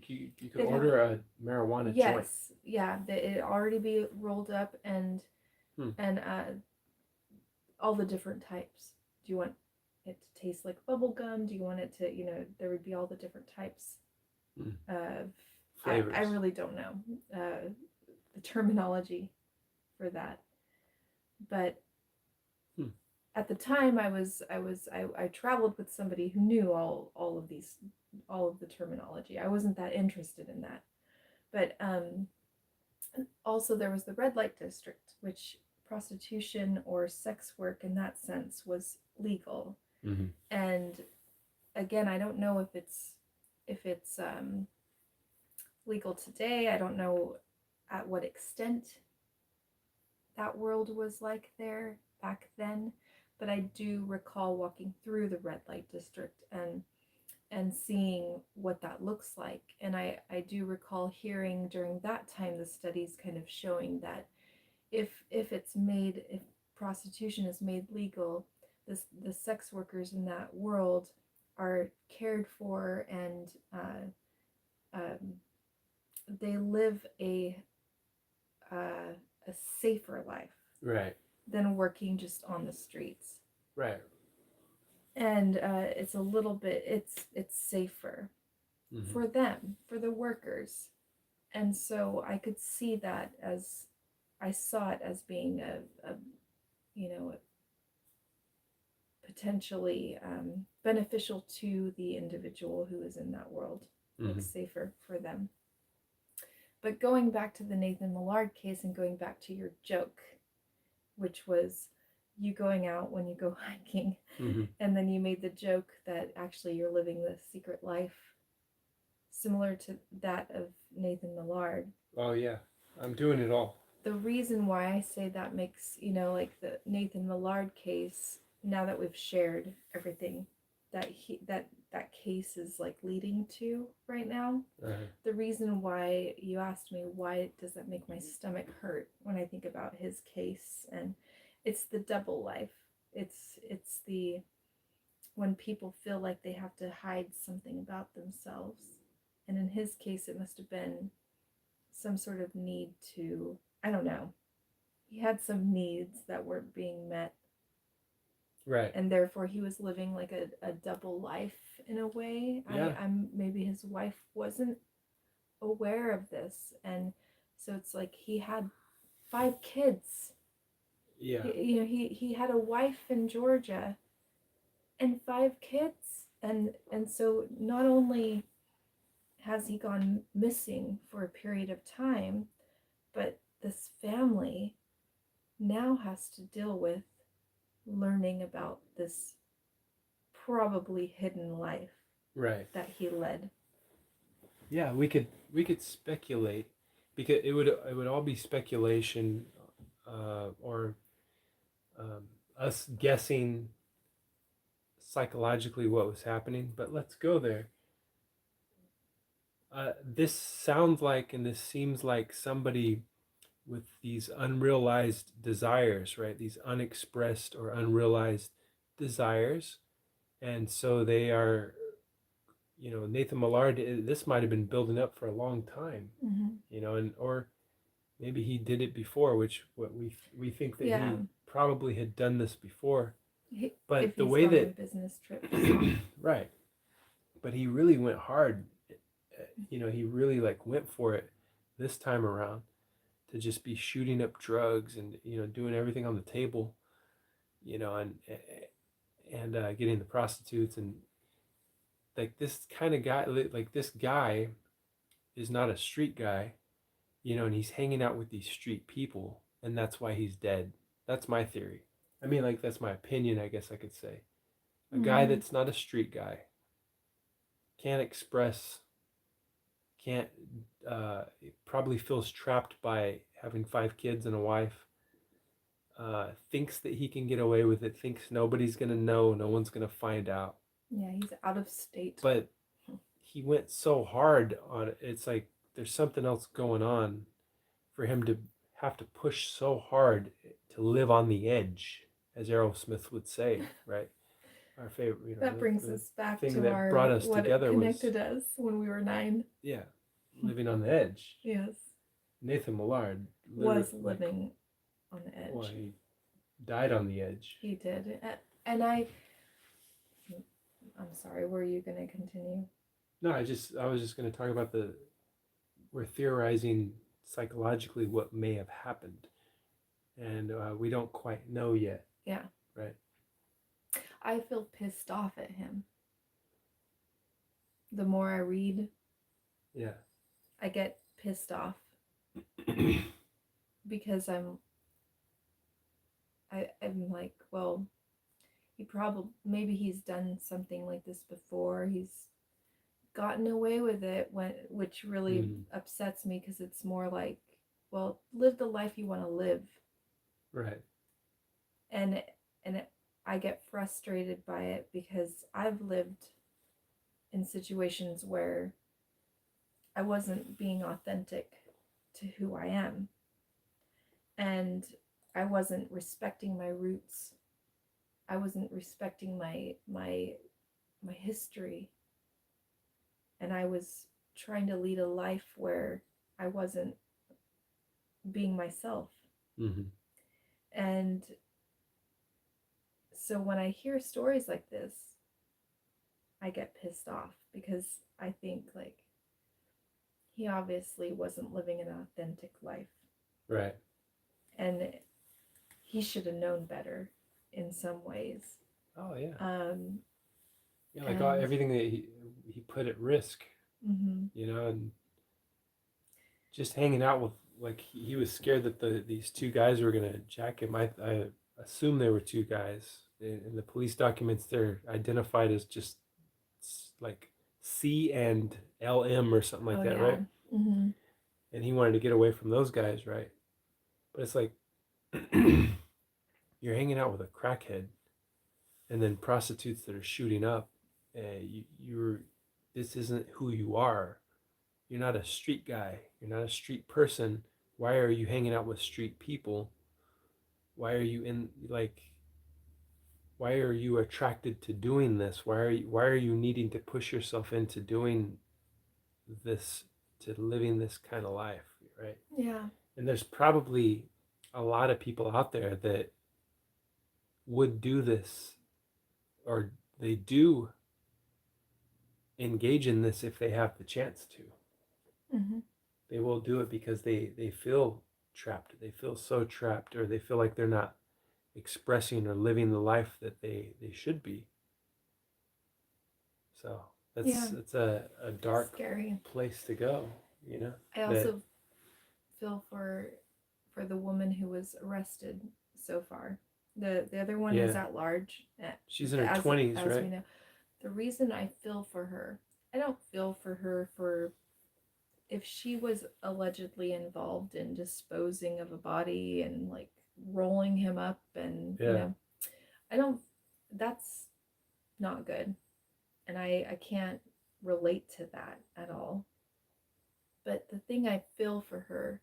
A: could order a marijuana joint.
B: yes, yeah, it already be rolled up, and and all the different types. Do you want it to taste like bubble gum? Do you want it to, there would be all the different types of
A: Flavors.
B: I really don't know the terminology for that, but at the time I traveled with somebody who knew all of the terminology. I wasn't that interested in that, but also there was the red light district, which prostitution or sex work in that sense was legal. And again, I don't know if it's legal today. I don't know at what extent that world was like there back then, but I do recall walking through the red light district and seeing what that looks like. And I do recall hearing during that time the studies kind of showing that if prostitution is made legal, the sex workers in that world are cared for, and they live a safer life
A: Right.
B: than working just on the streets.
A: Right.
B: And it's a little bit it's safer for them, for the workers. And so I could see that as I saw it as being a you know, potentially beneficial to the individual who is in that world, like safer for them. But going back to the Nathan Millard case and going back to your joke, which was you going out when you go hiking, and then you made the joke that actually you're living the secret life similar to that of Nathan Millard.
A: Oh yeah, I'm doing it all.
B: The reason why I say that makes, like the Nathan Millard case, now that we've shared everything that case is like leading to right now, the reason why you asked me why does that make my stomach hurt when I think about his case, and it's the double life. It's the when people feel like they have to hide something about themselves. And in his case, it must have been some sort of need to, I don't know. He had some needs that weren't being met.
A: Right.
B: And therefore he was living like a double life in a way.
A: Yeah.
B: I'm maybe his wife wasn't aware of this. And so it's like he had 5 kids.
A: Yeah.
B: He had a wife in Georgia and 5 kids. And so not only has he gone missing for a period of time, but this family now has to deal with learning about this probably hidden life that he led.
A: Yeah, we could speculate, because it would all be speculation, or us guessing psychologically what was happening. But let's go there. This sounds like, and this seems like somebody with these unrealized desires, right? These unexpressed or unrealized desires. And so they are, Nathan Millard, this might have been building up for a long time, and or maybe he did it before, what we think that he probably had done this before. But
B: if
A: the
B: he's
A: way
B: gone on
A: that
B: business trips.
A: right, but he really went hard. He really like went for it this time around, to just be shooting up drugs and doing everything on the table, and getting the prostitutes, and like this kind of guy, like this guy is not a street guy, and he's hanging out with these street people, and that's why he's dead. That's my theory. I mean, like, that's my opinion, I guess I could say. A guy that's not a street guy, can't express, can't, probably feels trapped by having 5 kids and a wife, thinks that he can get away with it, thinks nobody's going to know, no one's going to find out.
B: Yeah, he's out of state.
A: But he went so hard on it. It's like there's something else going on for him to have to push so hard to live on the edge, as Aerosmith would say, right? Our favorite,
B: that brings us back
A: thing
B: to
A: that
B: our
A: brought us
B: what
A: together
B: connected us when we were 9.
A: Yeah, living on the edge.
B: Yes.
A: Nathan Millard
B: was living on the edge.
A: Well, he died on the edge.
B: He did, and I'm sorry. Were you going to continue?
A: No, I was just going to talk about we're theorizing psychologically what may have happened, and we don't quite know yet.
B: Yeah.
A: Right.
B: I feel pissed off at him. The more I read,
A: yeah,
B: I get pissed off because I'm like, well, maybe he's done something like this before. He's gotten away with it, which really upsets me, because it's more like, well, live the life you want to live.
A: Right.
B: And I get frustrated by it because I've lived in situations where I wasn't being authentic to who I am, and I wasn't respecting my roots. I wasn't respecting my history, and I was trying to lead a life where I wasn't being myself.
A: Mm-hmm.
B: And so when I hear stories like this, I get pissed off because I think like he obviously wasn't living an authentic life,
A: Right.
B: and he should have known better in some ways.
A: Oh yeah.
B: Um,
A: Yeah, like
B: and
A: everything that he put at risk,
B: mm-hmm.
A: and just hanging out with, like, he was scared that these two guys were gonna jack him. I assume they were two guys. In the police documents, they're identified as just like C and LM or something like
B: Oh
A: that,
B: yeah,
A: right?
B: mm-hmm.
A: And he wanted to get away from those guys, right? But it's like you're hanging out with a crackhead, and then prostitutes that are shooting up. You're This isn't who you are. You're not a street guy. You're not a street person. Why are you hanging out with street people? Why are you in like why are you attracted to doing this? Why are you needing to push yourself into doing this, to living this kind of life, right?
B: Yeah,
A: And there's probably a lot of people out there that would do this, or they do engage in this if they have the chance to.
B: mm-hmm.
A: They will do it because they feel trapped. They feel so trapped, or they feel like they're not expressing or living the life that they should be. So
B: Yeah,
A: it's a dark
B: scary.
A: place to go, you know?
B: I
A: That
B: also feel for the woman who was arrested so far. The other one is
A: yeah.
B: at large,
A: She's in her
B: as
A: 20s,
B: as we
A: right?
B: know. The reason I feel for her, I don't feel for her for if she was allegedly involved in disposing of a body and like rolling him up, and
A: Yeah.
B: I don't, that's not good, and I can't relate to that at all. But the thing I feel for her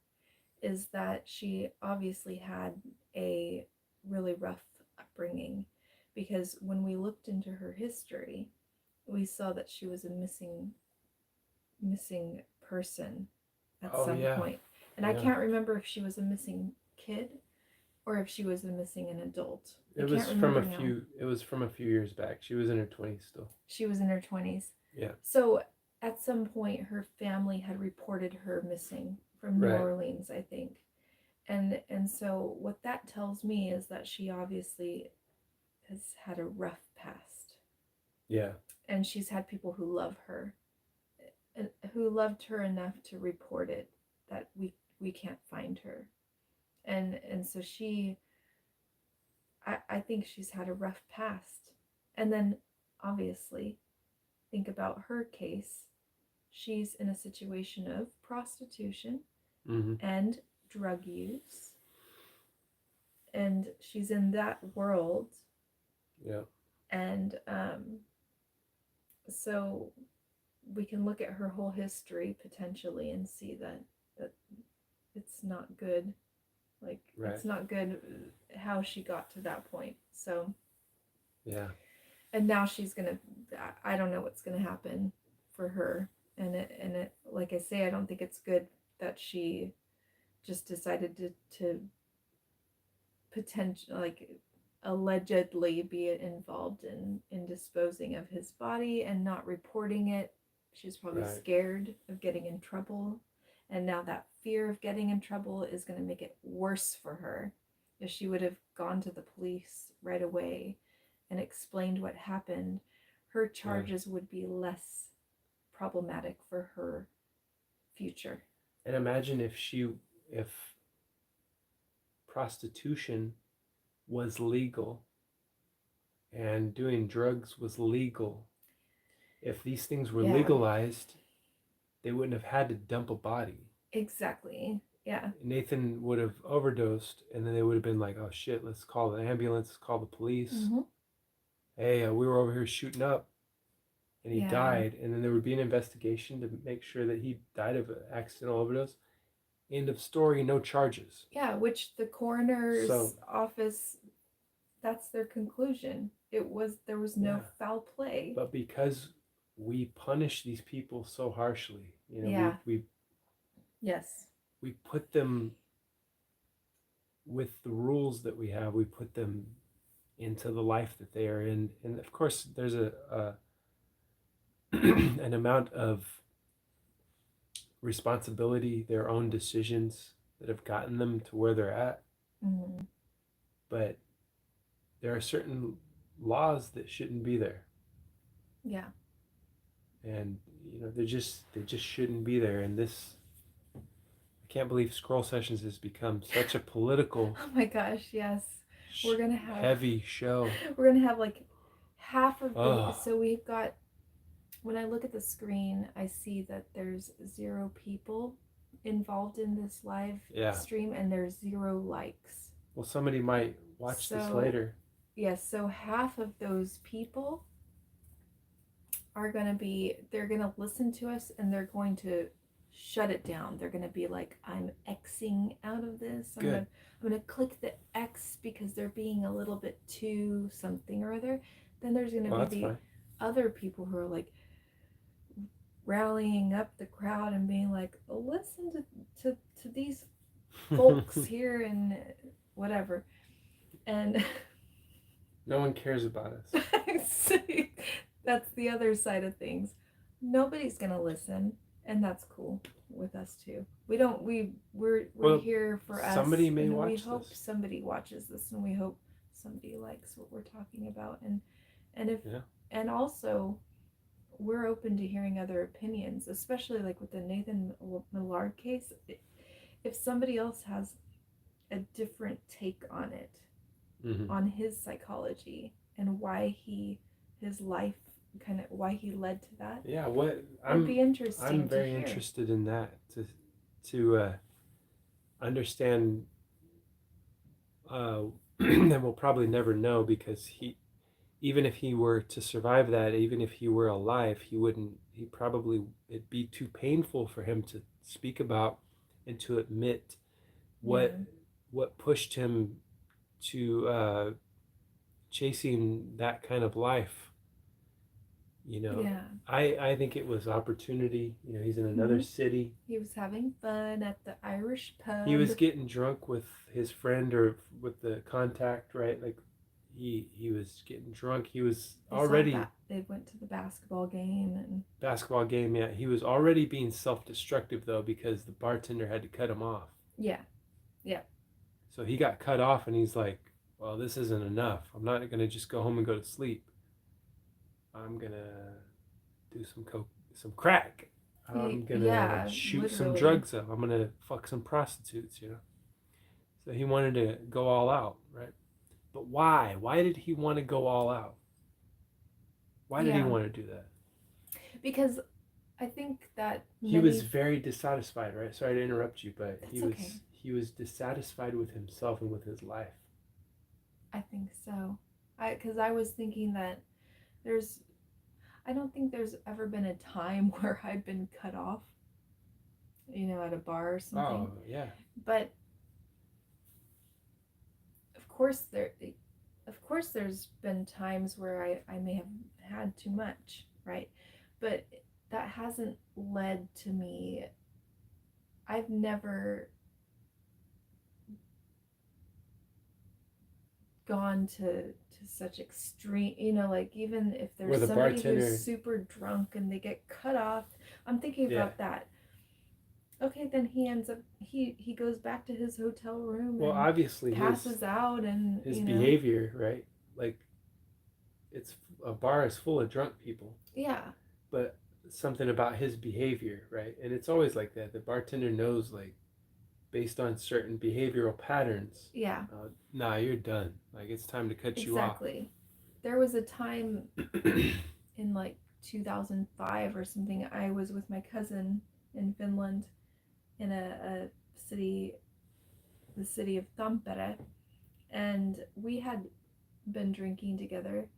B: is that she obviously had a really rough upbringing, because when we looked into her history, we saw that she was a missing person at
A: Oh
B: some
A: yeah.
B: point. And I
A: Yeah.
B: can't remember if she was a missing kid or if she was a missing an adult. I
A: It
B: can't
A: was from
B: remember
A: a
B: now.
A: few it was from a few years back. She was in her 20s still.
B: She was in her 20s.
A: Yeah.
B: So at some point, her family had reported her missing from New
A: Right.
B: Orleans, I think. And so what that tells me is that she obviously has had a rough past.
A: Yeah.
B: And she's had people who love her, who loved her enough to report it, that we can't find her. And so I think she's had a rough past. And then obviously think about her case. She's in a situation of prostitution
A: Mm-hmm.
B: and drug use, and she's in that world.
A: Yeah.
B: And so we can look at her whole history potentially and see that it's not good. Like,
A: Right.
B: it's not good how she got to that point. So,
A: Yeah.
B: and now she's gonna, I don't know what's gonna happen for her. And it, like I say, I don't think it's good that she just decided to potential, like, allegedly be involved in disposing of his body and not reporting it. She's probably
A: Right.
B: scared of getting in trouble, and now that fear of getting in trouble is going to make it worse for her. If she would have gone to the police right away and explained what happened, her
A: Right.
B: charges would be less problematic for her future.
A: And imagine if prostitution was legal and doing drugs was legal. If these things were
B: Yeah,
A: legalized, they wouldn't have had to dump a body.
B: exactly. Yeah.
A: Nathan would have overdosed, and then they would have been like, "Oh shit, let's call the ambulance, let's call the police.
B: Mm-hmm.
A: Hey, we were over here shooting up, and he
B: Yeah.
A: died." And then there would be an investigation to make sure that he died of an accidental overdose. End of story, no charges.
B: Yeah, which the coroner's
A: So
B: office, that's their conclusion. There was no
A: yeah,
B: foul play.
A: but because we punish these people so harshly,
B: Yeah.
A: we
B: Yes.
A: we put them with the rules that we have. We put them into the life that they are in, and of course, there's a an amount of responsibility, their own decisions that have gotten them to where they're at.
B: Mm-hmm.
A: But there are certain laws that shouldn't be there,
B: Yeah.
A: and they just shouldn't be there. And this, I can't believe Scroll Sessions has become such a political,
B: Oh my gosh, yes. We're gonna have
A: heavy show.
B: we're gonna have like half of the,
A: Oh
B: so we've got, when I look at the screen, I see that there's 0 people involved in this live
A: yeah.
B: stream and there's 0 likes.
A: Well, somebody might watch this
B: So
A: later.
B: yes, so half of those people are gonna be, they're gonna listen to us and they're going to shut it down. They're gonna be like, I'm Xing out of this.
A: Good.
B: I'm gonna click the X because they're being a little bit too something or other. Then there's gonna
A: Well,
B: be
A: that's
B: the
A: fine.
B: other people who are like rallying up the crowd and being like, listen to these folks here and whatever. And
A: No one cares about us.
B: that's the other side of things. Nobody's gonna listen, and that's cool with us too. We don't we're
A: Well,
B: here for us,
A: somebody may
B: and we
A: watch
B: hope
A: this.
B: somebody watches this, and we hope somebody likes what we're talking about, and if
A: Yeah.
B: and also we're open to hearing other opinions, especially like with the Nathan Millard case. If somebody else has a different take on it,
A: Mm-hmm.
B: on his psychology and why his life, kind of why he led to that,
A: Yeah. What
B: would be interesting
A: I'm
B: to
A: very
B: hear.
A: interested in that to understand. And we'll probably never know because even if he were to survive that, even if he were alive, he wouldn't. He probably it'd be too painful for him to speak about and to admit
B: Yeah.
A: what pushed him to chasing that kind of life.
B: Yeah.
A: I think it was opportunity. He's in another city.
B: He was having fun at the Irish pub.
A: He was getting drunk with his friend or with the contact, right? Like he was getting drunk. He was already
B: they went to the basketball game and
A: basketball game. Yeah, he was already being self-destructive though because the bartender had to cut him off.
B: yeah.
A: So he got cut off, and he's like, "Well, this isn't enough. I'm not gonna just go home and go to sleep. I'm gonna do some crack. I'm gonna shoot some drugs up. I'm gonna fuck some prostitutes. So he wanted to go all out, right? But why? Why did he want to go all out? Why did he want to do that?
B: Because I think that
A: he was very dissatisfied, right? Sorry to interrupt you, but he was dissatisfied with himself and with his life.
B: I think so. Because I was thinking that I don't think there's ever been a time where I've been cut off, at a bar or something.
A: Oh, yeah.
B: But of course there's been times where I may have had too much, right? But that hasn't led to me. I've never gone to such extreme, like even if there's somebody who's super drunk and they get cut off, I'm thinking about that. Okay, then he ends up he goes back to his hotel room.
A: Well, obviously
B: passes out, and
A: his behavior, right? Like, it's a bar is full of drunk people.
B: Yeah.
A: But something about his behavior, right? And it's always like that. The bartender knows, like, based on certain behavioral patterns.
B: Yeah.
A: Nah, you're done. Like, it's time to cut you off.
B: Exactly. There was a time in like 2005 or something. I was with my cousin in Finland in a city, the city of Tampere, and we had been drinking together,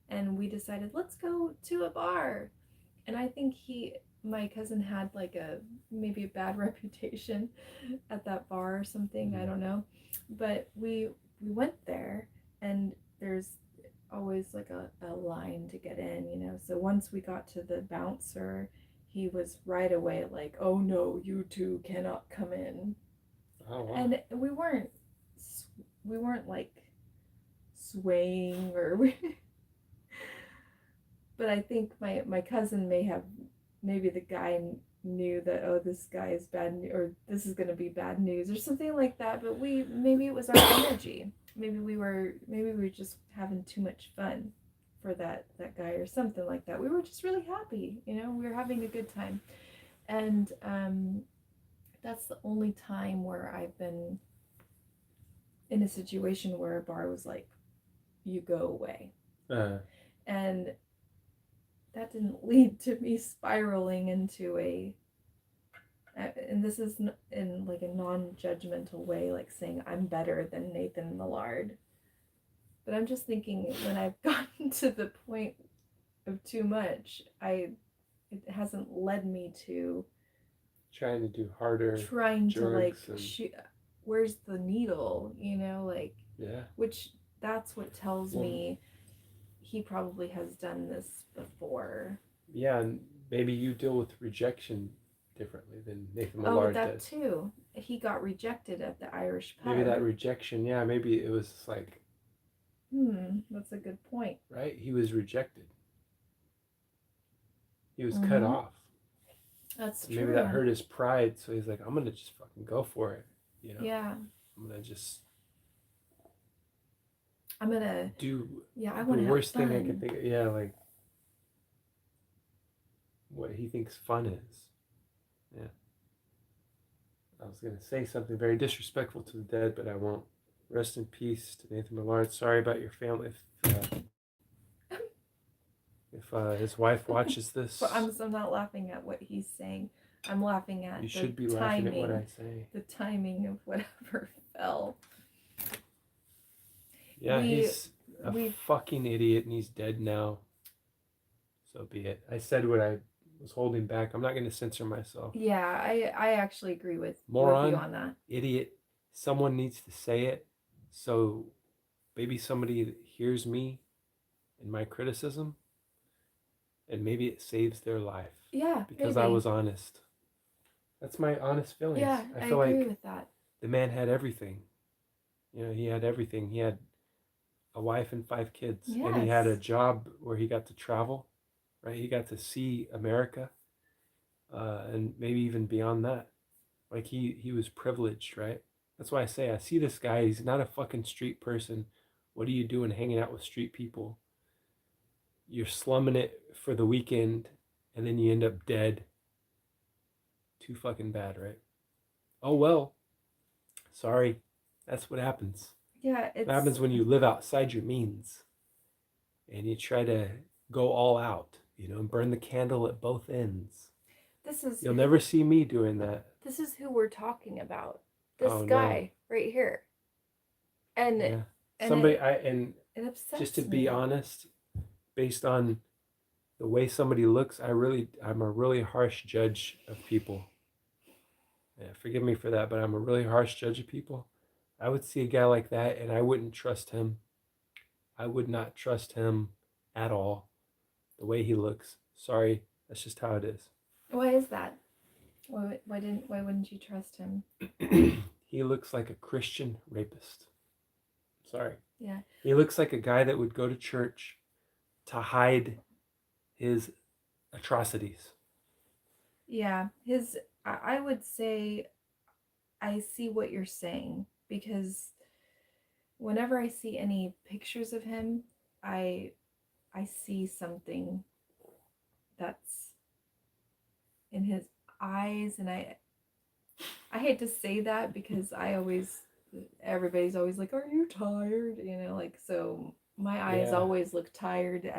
B: and we decided let's go to a bar. And I think my cousin had like a maybe a bad reputation at that bar or something. I don't know, but we went there, and there's always like a line to get in, you know. So once we got to the bouncer, he was right away like, "Oh no, you two cannot come in."
A: Oh wow.
B: And we weren't like swaying or we but I think my cousin maybe the guy knew that, oh, this guy is bad or this is going to be bad news or something like that, but maybe it was our energy. Maybe we were just having too much fun for that guy or something like that. We were just really happy, you know, we were having a good time. And that's the only time where I've been in a situation where a bar was like, you go away. And that didn't lead to me spiraling into and this is in like a non-judgmental way, like saying I'm better than Nathan Millard. But I'm just thinking, when I've gotten to the point of too much, it hasn't led me to
A: trying to do harder,
B: trying to like
A: and...
B: shoot, where's the needle, you know, like,
A: yeah,
B: which that's what tells me he probably has done this before.
A: Yeah, and maybe you deal with rejection differently than Nathan Millard
B: that
A: does.
B: too. He got rejected at the Irish pub.
A: Maybe that rejection, yeah, maybe it was like,
B: that's a good point.
A: Right? He was rejected. He was cut off.
B: That's
A: true. Maybe that hurt his pride, so he's like, I'm gonna just fucking go for it. You know?
B: Yeah.
A: I'm gonna
B: do
A: the worst thing I could think of. Yeah, like what he thinks fun is. Yeah. I was gonna say something very disrespectful to the dead, but I won't. Rest in peace to Nathan Millard. Sorry about your family. If his wife watches this,
B: I'm not laughing at what he's saying. I'm laughing at
A: you should be laughing at what I say.
B: The timing of whatever fell.
A: Yeah, he's a fucking idiot, and he's dead now. So be it. I said what I was holding back. I'm not going to censor myself.
B: Yeah, I actually agree with you on that.
A: Idiot. Someone needs to say it. So maybe somebody hears me and my criticism, and maybe it saves their life.
B: Yeah,
A: because I was honest. That's my honest feelings.
B: Yeah, I feel agree with that.
A: The man had everything. You know, he had everything. He had a wife and 5 kids. Yes. And he had a job where he got to travel, right? He got to see America, and maybe even beyond that. Like he was privileged, right? That's why I say I see this guy. He's not a fucking street person. What are you doing hanging out with street people? You're slumming it for the weekend, and then you end up dead. Too fucking bad, right? Oh well. Sorry. That's what happens.
B: Yeah,
A: it happens when you live outside your means and you try to go all out, you know, and burn the candle at both ends. You'll never see me doing that.
B: This is who we're talking about. This guy right here. And
A: yeah. Somebody it upsets just to be honest, based on the way somebody looks, I'm a really harsh judge of people. Yeah, forgive me for that, but I'm a really harsh judge of people. I would see a guy like that and I wouldn't trust him. I would not trust him at all. The way he looks. Sorry, that's just how it is.
B: Why is that? Why wouldn't you trust him?
A: He looks like a Christian rapist. Sorry.
B: Yeah.
A: He looks like a guy that would go to church to hide his atrocities.
B: Yeah, I would say I see what you're saying, because whenever I see any pictures of him, I see something that's in his eyes, and I hate to say that because everybody's always like, are you tired? You know, like, so my eyes always look tired.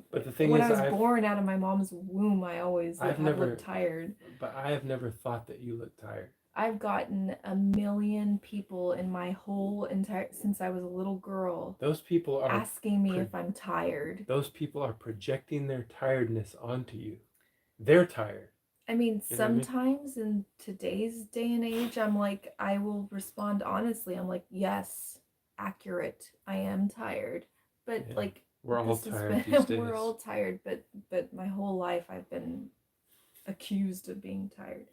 B: But the thing is, I was born out of my mom's womb, I always looked tired.
A: But I have never thought that you look tired.
B: I've gotten a million people in my whole entire, since I was a little girl,
A: Those people are
B: asking me if I'm tired.
A: those people are projecting their tiredness onto you. They're tired.
B: I mean,
A: You know what I mean?
B: sometimes in today's day and age, I'm like, I will respond honestly. I'm like, yes, accurate. I am tired. But
A: Yeah.
B: like,
A: We're all
B: this has
A: tired
B: been,
A: these
B: we're
A: days.
B: all tired, but my whole life I've been accused of being tired.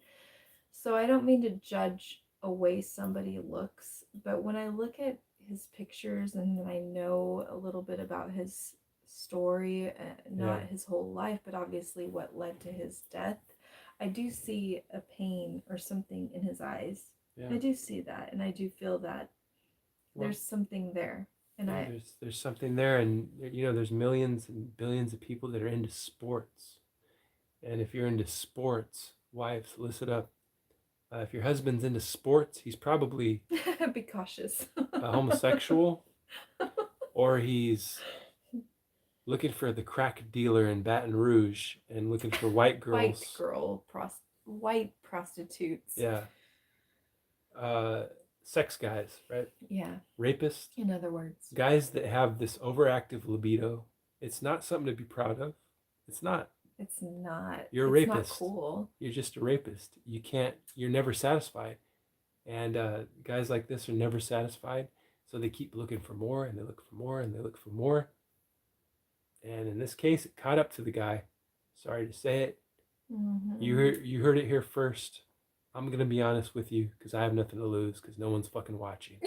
B: So I don't mean to judge a way somebody looks, but when I look at his pictures and then I know a little bit about his story,
A: Yeah.
B: not his whole life, but obviously what led to his death, I do see a pain or something in his eyes.
A: Yeah.
B: I do see that, and I do feel that there's something there. And
A: yeah, there's something there, and you know, there's millions and billions of people that are into sports. And if you're into sports, wives, listen up. If your husband's into sports, he's probably
B: be cautious.
A: a homosexual, or he's looking for the crack dealer in Baton Rouge and looking for white girls.
B: White prostitutes.
A: Yeah. Uh, sex guys, right?
B: Yeah.
A: Rapists.
B: In other words,
A: Guys that have this overactive libido. It's not something to be proud of. It's not.
B: it's not.
A: You're a
B: It's not
A: rapist.
B: cool.
A: You're just a rapist. You can't. You're never satisfied. And guys like this are never satisfied, so they keep looking for more, and they look for more, and they look for more. And in this case, it caught up to the guy. Sorry to say it.
B: Mm-hmm.
A: You heard it here first. I'm gonna be honest with you because I have nothing to lose because no one's fucking watching.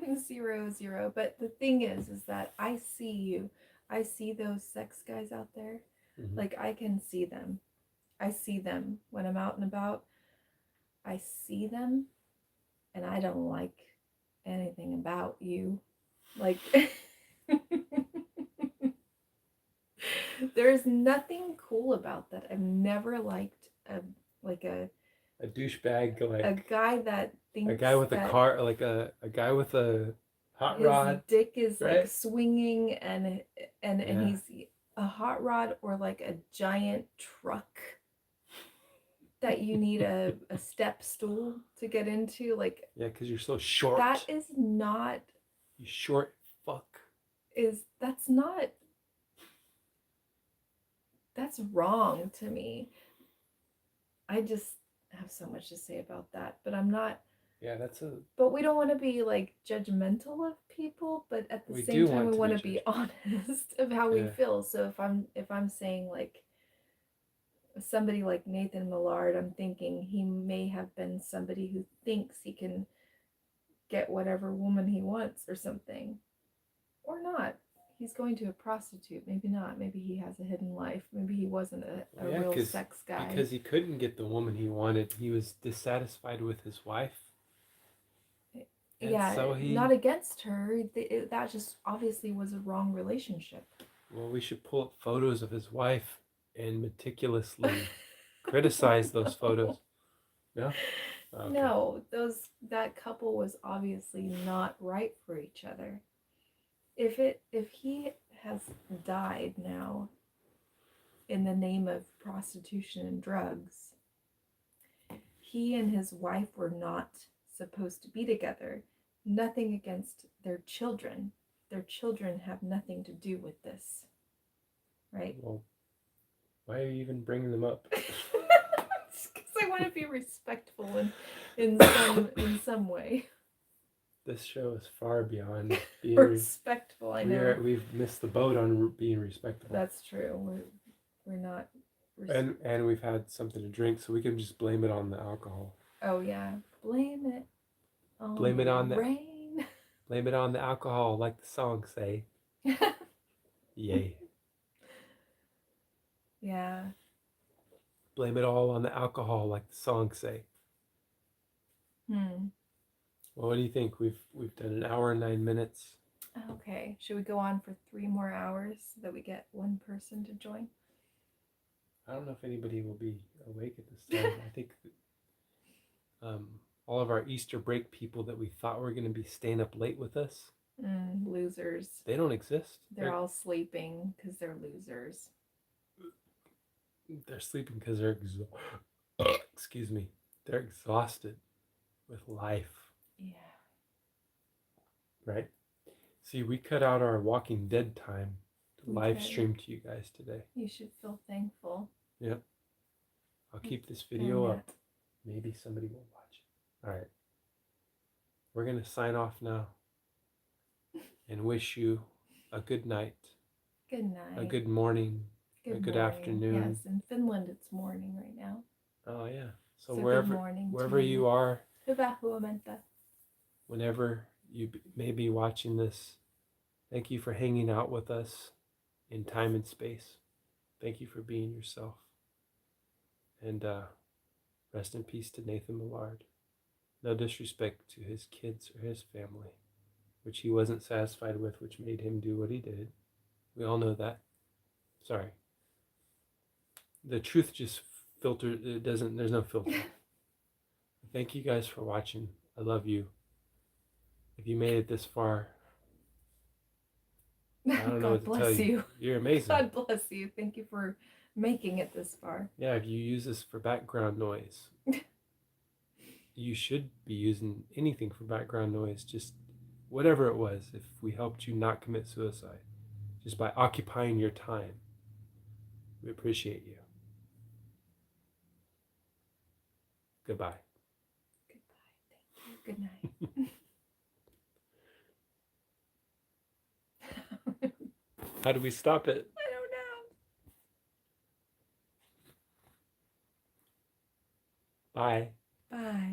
B: 0-0. But the thing is that I see you. I see those sex guys out there.
A: Mm-hmm.
B: Like, I can see them. I see them when I'm out and about. I see them, and I don't like anything about you. Like, there's nothing cool about that. I've never liked a
A: douchebag, like
B: a guy that thinks
A: a guy with
B: that
A: a car, like a guy with a hot
B: his
A: rod.
B: dick is
A: right?
B: like swinging and
A: Yeah.
B: he's a hot rod or like a giant truck that you need a step stool to get into. Like,
A: Yeah, because you're so short.
B: that is not.
A: You short fuck.
B: That's not. That's wrong to me. I just have so much to say about that, but I'm not.
A: Yeah, that's a.
B: But we don't want to be like judgmental of people, but at the
A: We
B: same
A: do
B: time,
A: want
B: we
A: to
B: want
A: be
B: to be honest of how we
A: Yeah.
B: feel. So if I'm saying like somebody like Nathan Millard, I'm thinking he may have been somebody who thinks he can get whatever woman he wants or something, or not. He's going to a prostitute. Maybe not. Maybe he has a hidden life. Maybe he wasn't a
A: Yeah,
B: real sex guy.
A: because he couldn't get the woman he wanted. He was dissatisfied with his wife. And
B: yeah,
A: so
B: not against her. That just obviously was a wrong relationship.
A: Well, we should pull up photos of his wife and meticulously criticize those photos. No? Okay.
B: No, that couple was obviously not right for each other. If he has died now in the name of prostitution and drugs, he and his wife were not supposed to be together. Nothing against their children. Their children have nothing to do with this. Right?
A: Well, why are you even bringing them up?
B: Just because I want to be respectful in some way.
A: This show is far beyond being
B: respectful. I know
A: we've missed the boat on being respectable.
B: That's true. We're not.
A: And we've had something to drink, so we can just blame it on the alcohol.
B: Oh yeah, blame it on the rain.
A: Blame it on the alcohol, like the song say. Yay.
B: Yeah.
A: Blame it all on the alcohol, like the song say. Well, what do you think? We've done 1 hour and 9 minutes.
B: Okay. Should we go on for 3 more hours so that we get one person to join?
A: I don't know if anybody will be awake at this time. I think all of our Easter break people that we thought were going to be staying up late with us.
B: Losers.
A: They don't exist.
B: They're all sleeping because they're losers.
A: They're sleeping because they're excuse me. They're exhausted. with life.
B: Yeah.
A: Right? See, we cut out our Walking Dead time to live
B: Okay.
A: stream to you guys today.
B: You should feel thankful.
A: Yep. I'll keep this video
B: Yeah.
A: up. Maybe somebody will watch it. All right. We're going to sign off now and wish you a good night,
B: Good night.
A: a good morning, a good
B: morning.
A: afternoon.
B: Yes, in Finland it's morning right now.
A: Oh, yeah. So
B: good
A: wherever
B: morning
A: wherever
B: to
A: you are,
B: Hyvää huomenta.
A: whenever you may be watching this, thank you for hanging out with us in time and space. Thank you for being yourself. And rest in peace to Nathan Millard. No disrespect to his kids or his family, which he wasn't satisfied with, which made him do what he did. We all know that. Sorry. The truth just filters, it doesn't, there's no filter. Thank you guys for watching. I love you. If you made it this far, I don't know what to tell you. You're amazing.
B: God bless you. Thank you for making it this far.
A: Yeah, if you use this for background noise, you should be using anything for background noise, just whatever it was, if we helped you not commit suicide, just by occupying your time. We appreciate you. Goodbye.
B: Goodbye. Thank you. Good night.
A: How do we stop it?
B: I don't know.
A: Bye.
B: Bye.